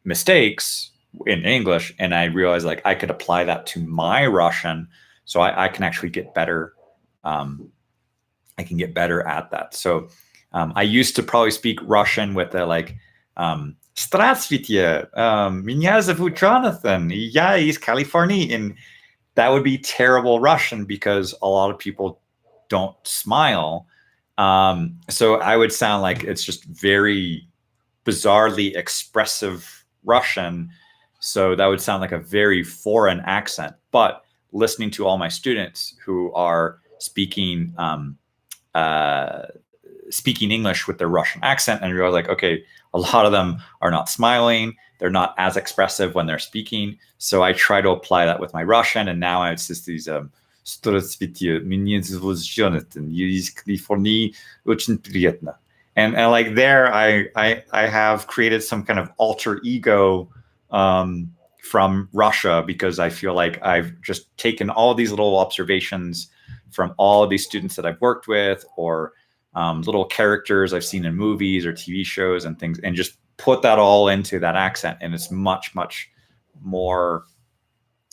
mistakes in English and I realize like I could apply that to my Russian, so I can actually get better. I can get better at that. So I used to probably speak Russian with the like, Здравствуйте, меня зовут Jonathan, я из California. And that would be terrible Russian because a lot of people don't smile. So I would sound like it's just very bizarrely expressive Russian. So that would sound like a very foreign accent. But listening to all my students who are speaking speaking English with their Russian accent, and realize like, okay, a lot of them are not smiling. They're not as expressive when they're speaking. So I try to apply that with my Russian. And now it's just these, Здравствуйте, меня зовут Jonathan, я из Калифорнии, очень приятно. And like there, I have created some kind of alter ego from Russia, because I feel like I've just taken all these little observations from all these students that I've worked with, or little characters I've seen in movies or TV shows and things, and just put that all into that accent. And it's much, much more,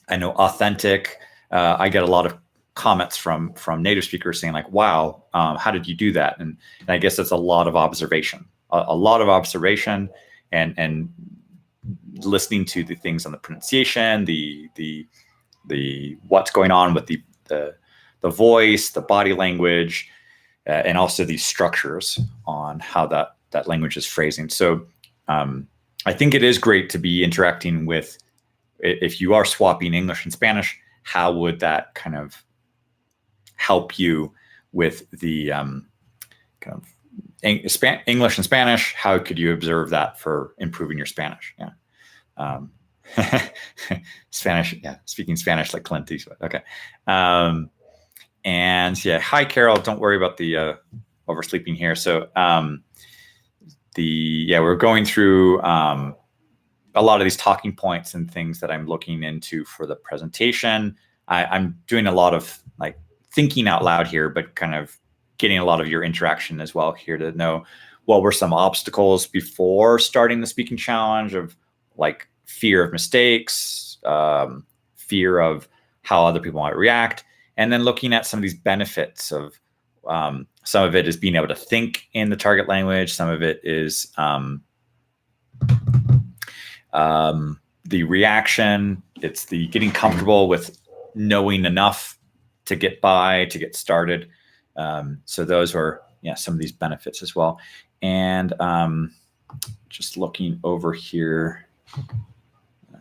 I know, authentic. I get a lot of comments from native speakers saying like, wow, how did you do that? And I guess it's a lot of observation, a lot of observation, and listening to the things on the pronunciation, the what's going on with the voice, the body language, and also these structures on how that language is phrasing. So I think it is great to be interacting with, if you are swapping English and Spanish, how would that kind of help you with the kind of English and Spanish? How could you observe that for improving your Spanish? Yeah. Spanish, yeah, speaking Spanish like Clint Eastwood. Okay. And yeah, hi, Carol. Don't worry about the oversleeping here. So we're going through a lot of these talking points and things that I'm looking into for the presentation. I'm doing a lot of like thinking out loud here, but kind of getting a lot of your interaction as well here to know what were some obstacles before starting the speaking challenge, of like fear of mistakes, fear of how other people might react. And then looking at some of these benefits of some of it is being able to think in the target language. Some of it is the reaction. It's the getting comfortable with knowing enough to get by, to get started. So those are some of these benefits as well. And just looking over here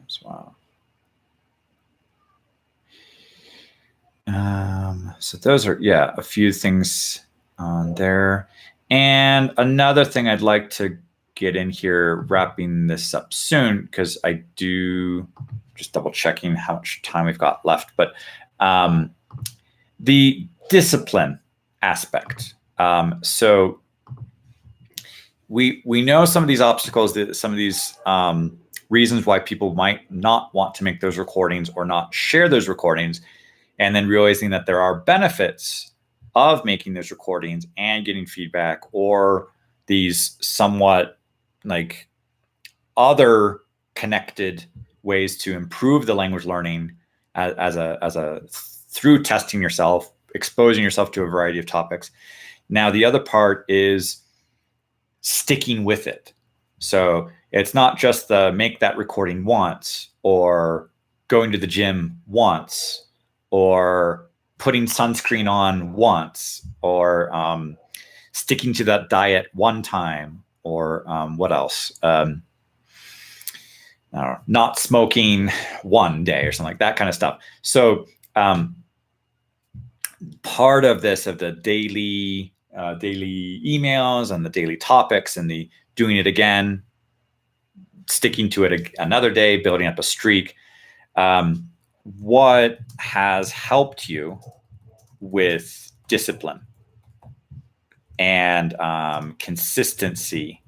as well. So those are, a few things on there. And another thing I'd like to get in here, wrapping this up soon, because I do just double checking how much time we've got left, but the discipline aspect. So we know some of these obstacles, some of these reasons why people might not want to make those recordings or not share those recordings, and then realizing that there are benefits of making those recordings and getting feedback, or these somewhat like other connected ways to improve the language learning as a through testing yourself, exposing yourself to a variety of topics. Now, the other part is sticking with it. So it's not just the make that recording once, or going to the gym once, or putting sunscreen on once, or sticking to that diet one time, or what else? I don't know, not smoking one day or something like that kind of stuff. So part of this, of the daily emails and the daily topics and the doing it again, sticking to it another day, building up a streak, what has helped you with discipline and consistency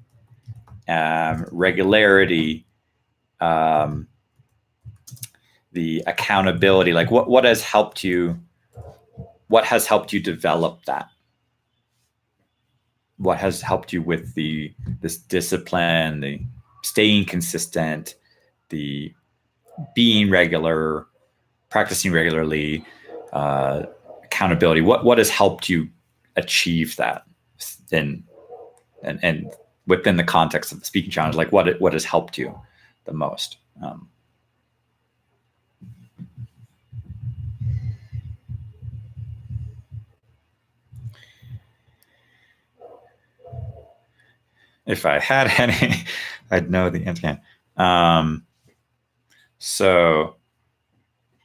regularity, the accountability. Like what has helped you? What has helped you develop that? What has helped you with this discipline, the staying consistent, the being regular, practicing regularly, accountability? What has helped you achieve that? And within the context of the speaking challenge, like what has helped you the most? If I had any, I'd know the answer. So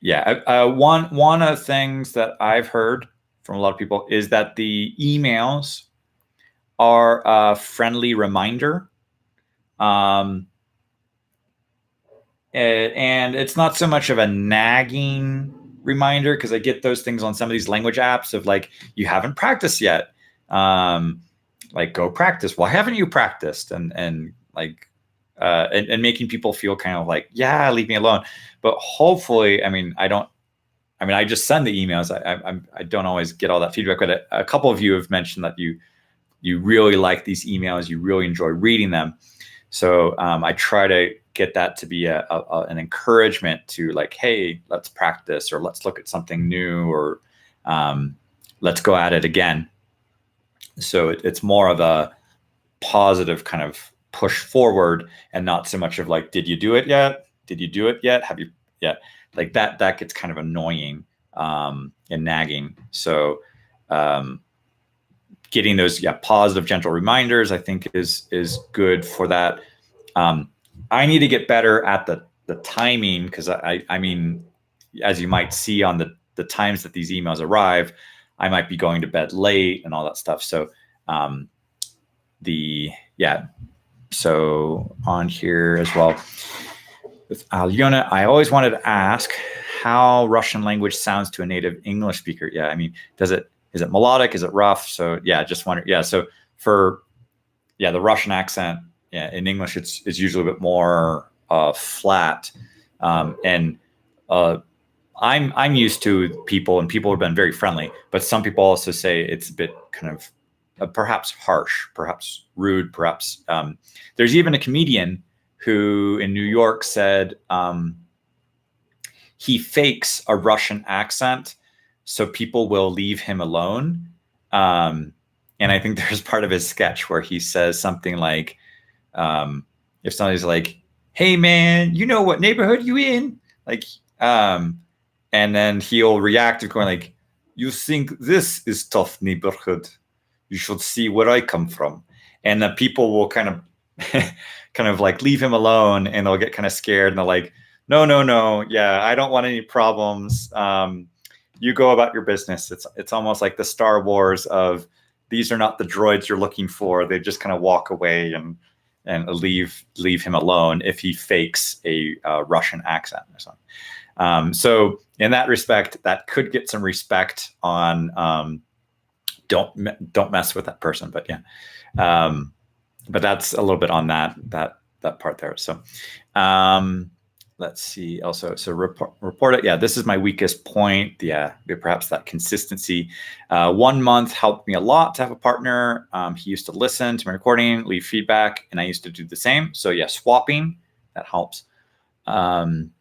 yeah, one of the things that I've heard from a lot of people is that the emails are a friendly reminder. And it's not so much of a nagging reminder, because I get those things on some of these language apps of like, you haven't practiced yet. Like, go practice. Why haven't you practiced? And like, and making people feel kind of like, yeah, leave me alone. But hopefully, I just send the emails. I don't always get all that feedback, but a couple of you have mentioned that you really like these emails. You really enjoy reading them. So I try to get that to be an encouragement to like, hey, let's practice, or let's look at something new, or let's go at it again. So it's more of a positive kind of push forward, and not so much of like, did you do it yet? Did you do it yet? Have you yet? Like that gets kind of annoying and nagging. So getting those positive, gentle reminders, I think is good for that. I need to get better at the timing, because I mean, as you might see on the times that these emails arrive, I might be going to bed late and all that stuff. So so on here as well with Alyona, I always wanted to ask how Russian language sounds to a native English speaker. Yeah, I mean, is it melodic? Is it rough? So yeah, just wonder. Yeah, so for the Russian accent, in English it's usually a bit more flat, and I'm used to people, and people have been very friendly, but some people also say it's a bit kind of perhaps harsh, perhaps rude, perhaps. There's even a comedian who in New York said he fakes a Russian accent so people will leave him alone. And I think there's part of his sketch where he says something like, if somebody's like, hey man, you know what neighborhood you in? Like, and then he'll react to going like, you think this is tough neighborhood? You should see where I come from. And the people will kind of like leave him alone, and they'll get kind of scared, and they're like, no, yeah, I don't want any problems. You go about your business. It's almost like the Star Wars of, these are not the droids you're looking for. They just kind of walk away and leave him alone if he fakes a Russian accent or something. So in that respect, that could get some respect on. Don't mess with that person. But yeah, but that's a little bit on that part there. So let's see. Also, so report it. Yeah, this is my weakest point. Yeah, perhaps that consistency. 1 month helped me a lot to have a partner. He used to listen to my recording, leave feedback, and I used to do the same. So yeah, swapping, that helps. And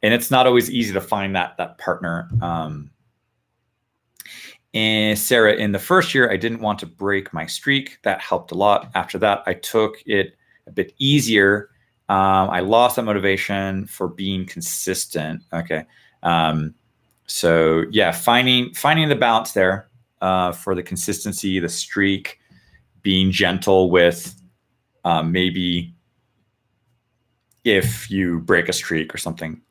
it's not always easy to find that partner. And Sarah, in the first year, I didn't want to break my streak. That helped a lot. After that, I took it a bit easier. I lost that motivation for being consistent. Okay. So yeah, finding the balance there for the consistency, the streak, being gentle with maybe if you break a streak or something.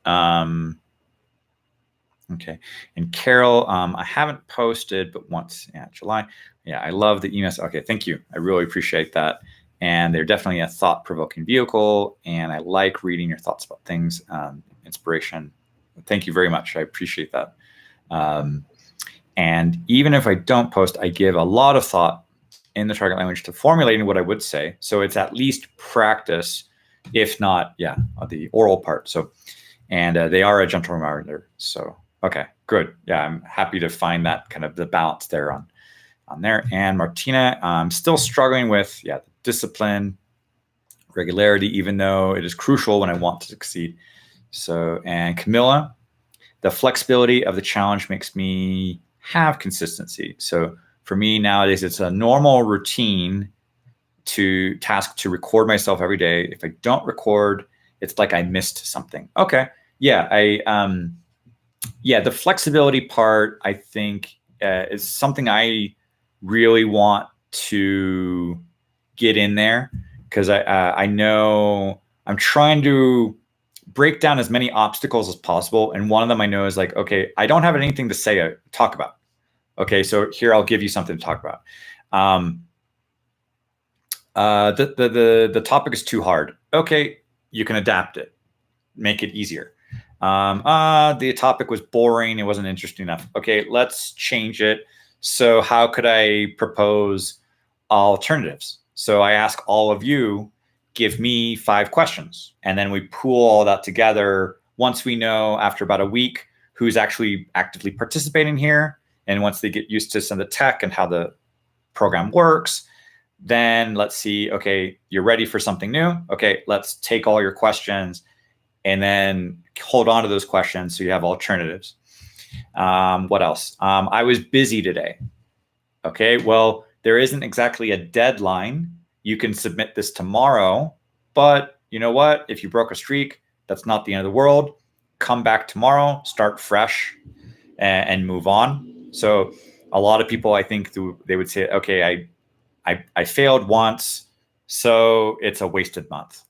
Okay. And Carol, I haven't posted, but once, July. Yeah, I love the emails. Okay, thank you. I really appreciate that. And they're definitely a thought-provoking vehicle, and I like reading your thoughts about things, inspiration. Thank you very much. I appreciate that. And even if I don't post, I give a lot of thought in the target language to formulating what I would say. So it's at least practice, if not, the oral part. So, and they are a gentle reminder. So, okay, good. Yeah, I'm happy to find that kind of the balance there on there. And Martina, I'm still struggling with, the discipline, regularity, even though it is crucial when I want to succeed. So, and Camilla, the flexibility of the challenge makes me have consistency. So for me nowadays, it's a normal routine to record myself every day. If I don't record, it's like I missed something. Okay. Yeah. The flexibility part, I think, is something I really want to get in there, because I know I'm trying to break down as many obstacles as possible. And one of them I know is like, okay, I don't have anything to talk about. Okay, so here I'll give you something to talk about. The topic is too hard. Okay, you can adapt it, make it easier. The topic was boring, it wasn't interesting enough. Okay, let's change it. So how could I propose alternatives? So I ask all of you, give me 5 questions, and then we pool all that together. Once we know after about a week who's actually actively participating here, and once they get used to some of the tech and how the program works, then let's see, okay, you're ready for something new. Okay, let's take all your questions and then hold on to those questions so you have alternatives. What else? I was busy today. Okay, well, there isn't exactly a deadline. You can submit this tomorrow, but you know what? If you broke a streak, that's not the end of the world. Come back tomorrow, start fresh, and move on. So a lot of people, I think, they would say, okay, I failed once, so it's a wasted month.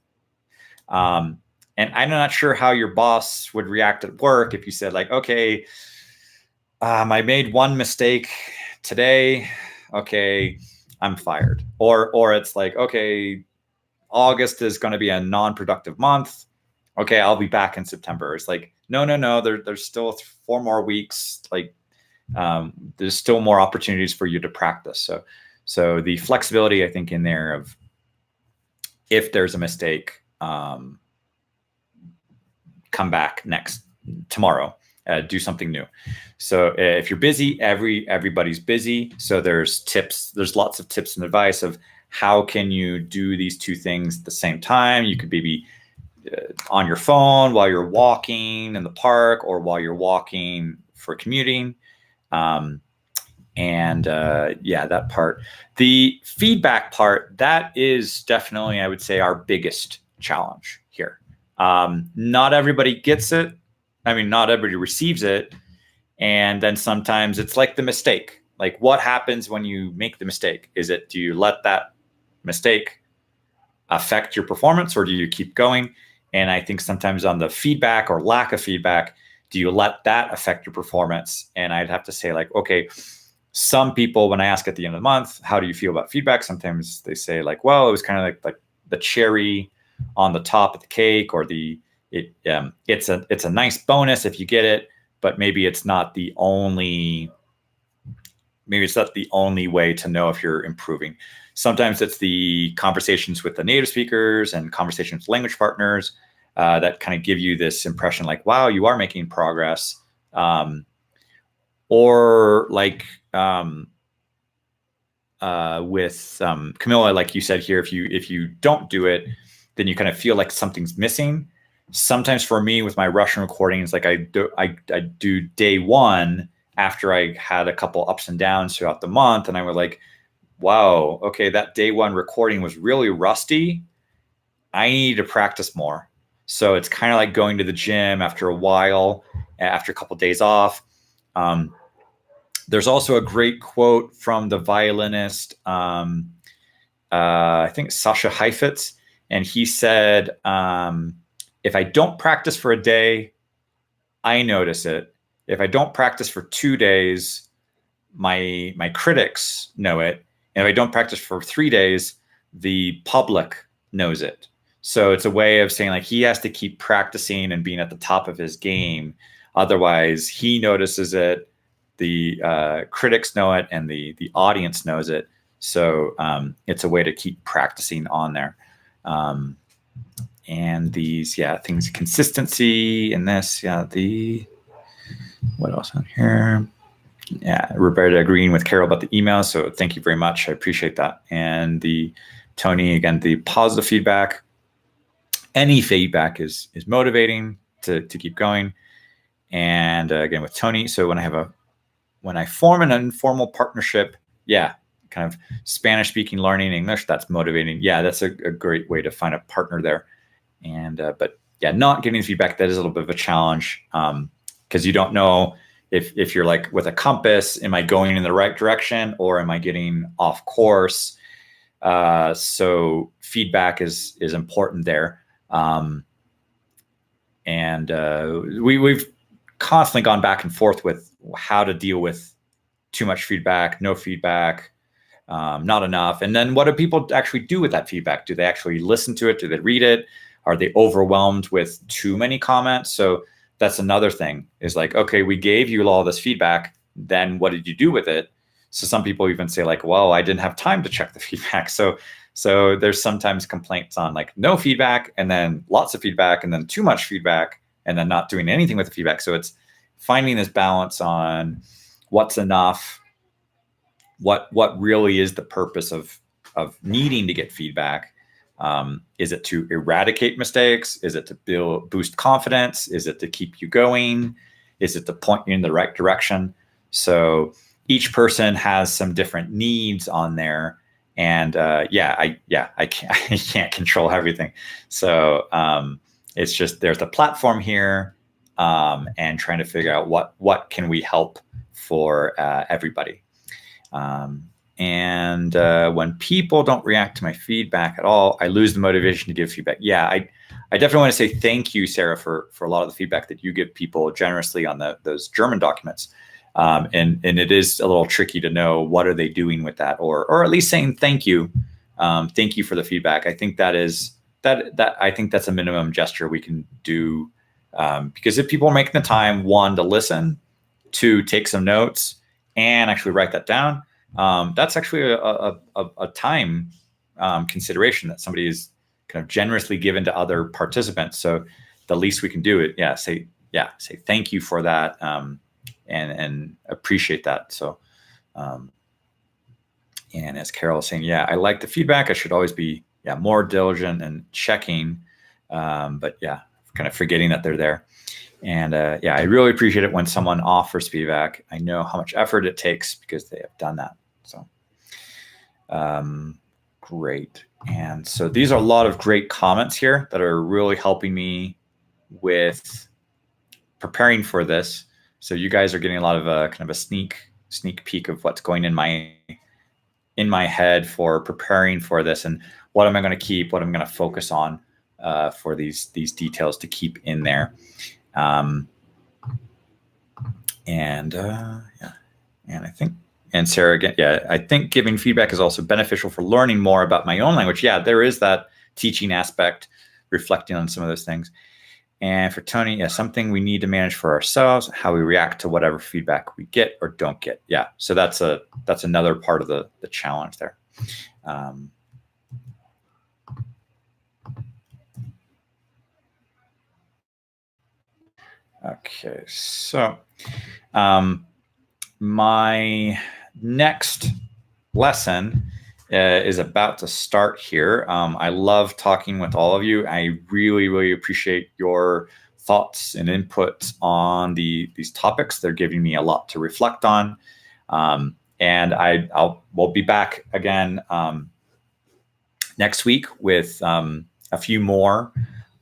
And I'm not sure how your boss would react at work if you said like, okay, I made one mistake today. Okay, I'm fired. Or it's like, okay, August is going to be a non-productive month. Okay, I'll be back in September. It's like, no. There's still 4 more weeks. Like, there's still more opportunities for you to practice. So the flexibility, I think, in there of if there's a mistake, come back tomorrow. Do something new. So if you're busy, everybody's busy. So there's lots of tips and advice of how can you do these 2 things at the same time. You could maybe on your phone while you're walking in the park, or while you're walking for commuting. That part. The feedback part, that is definitely, I would say, our biggest challenge here. Not everybody gets it. I mean, not everybody receives it. And then sometimes it's like the mistake. Like, what happens when you make the mistake? Do you let that mistake affect your performance, or do you keep going? And I think sometimes on the feedback or lack of feedback, do you let that affect your performance? And I'd have to say, like, okay, some people, when I ask at the end of the month, how do you feel about feedback? Sometimes they say like, well, it was kind of like the cherry on the top of the cake, or it's a nice bonus if you get it, but maybe it's not the only way to know if you're improving. Sometimes it's the conversations with the native speakers and conversations with language partners that kind of give you this impression like, wow, you are making progress. Or like with Camilla, like you said here, if you don't do it, then you kind of feel like something's missing. Sometimes for me with my Russian recordings, like I do day 1 after I had a couple ups and downs throughout the month, and I was like, wow, okay, that day 1 recording was really rusty. I need to practice more. So it's kind of like going to the gym after a while, after a couple of days off. There's also a great quote from the violinist, I think Sasha Heifetz, and he said, if I don't practice for a day, I notice it. If I don't practice for 2 days, my critics know it. And if I don't practice for 3 days, the public knows it. So it's a way of saying like he has to keep practicing and being at the top of his game. Otherwise, he notices it, the critics know it, and the audience knows it. So it's a way to keep practicing on there. And these, things, consistency in this, what else on here? Yeah, Roberta agreeing with Carol about the email. So thank you very much. I appreciate that. And the Tony, again, the positive feedback. Any feedback is motivating to keep going. And again, with Tony, so when I form an informal partnership, kind of Spanish speaking, learning English, that's motivating. Yeah, that's a great way to find a partner there. And but not getting feedback, that is a little bit of a challenge, because you don't know if you're like with a compass, am I going in the right direction or am I getting off course? So feedback is important there. And we've constantly gone back and forth with how to deal with too much feedback, no feedback, not enough. And then what do people actually do with that feedback? Do they actually listen to it? Do they read it? Are they overwhelmed with too many comments? So that's another thing, is like, okay, we gave you all this feedback, then what did you do with it? So some people even say like, well, I didn't have time to check the feedback. So there's sometimes complaints on like no feedback, and then lots of feedback, and then too much feedback, and then not doing anything with the feedback. So it's finding this balance on what's enough, what really is the purpose of needing to get feedback. Is it to eradicate mistakes? Is it to boost confidence? Is it to keep you going? Is it to point you in the right direction? So each person has some different needs on there. And I can't control everything. So it's just, there's a platform here, and trying to figure out what can we help for everybody. And when people don't react to my feedback at all, I lose the motivation to give feedback. Yeah, I definitely want to say thank you, Sarah, for a lot of the feedback that you give people generously on those German documents. And it is a little tricky to know what are they doing with that, or at least saying thank you. Thank you for the feedback. I think that I think that's a minimum gesture we can do, because if people are making the time, one, to listen, two, take some notes and actually write that down, that's actually a time consideration that somebody is kind of generously given to other participants. So the least we can do is say thank you for that, and appreciate that. So, and as Carol is saying, I like the feedback. I should always be more diligent and checking, but kind of forgetting that they're there. And I really appreciate it when someone offers feedback. I know how much effort it takes because they have done that. So great. And so these are a lot of great comments here that are really helping me with preparing for this. So you guys are getting a lot of kind of a sneak peek of what's going in my head for preparing for this, and what am I going to keep, what I'm going to focus on for these details to keep in there. And I think, and Sarah again, I think giving feedback is also beneficial for learning more about my own language. Yeah, there is that teaching aspect, reflecting on some of those things. And for Tony, something we need to manage for ourselves, how we react to whatever feedback we get or don't get. Yeah, so that's another part of the challenge there. Okay, so my next lesson is about to start here. I love talking with all of you. I really, really appreciate your thoughts and input on these topics. They're giving me a lot to reflect on. And we'll be back again next week with a few more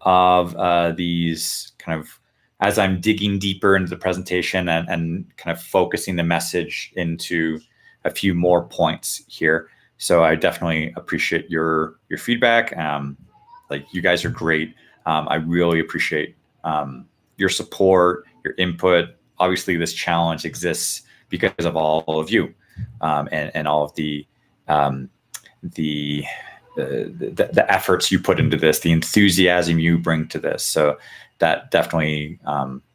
of these kind of, as I'm digging deeper into the presentation and kind of focusing the message into a few more points here. So I definitely appreciate your feedback. Like, you guys are great. I really appreciate your support, your input. Obviously, this challenge exists because of all of you, and all of the efforts you put into this, the enthusiasm you bring to this. So that definitely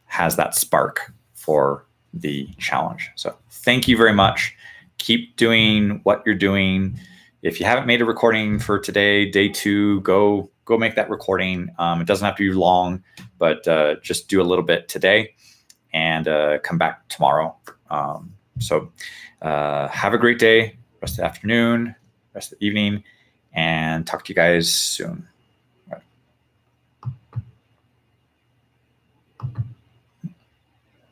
has that spark for the challenge. So thank you very much. keep doing what you're doing. If you haven't made a recording for today, day 2, go make that recording. It doesn't have to be long, but just do a little bit today and come back tomorrow. So have a great day, rest of the afternoon, rest of the evening, and talk to you guys soon.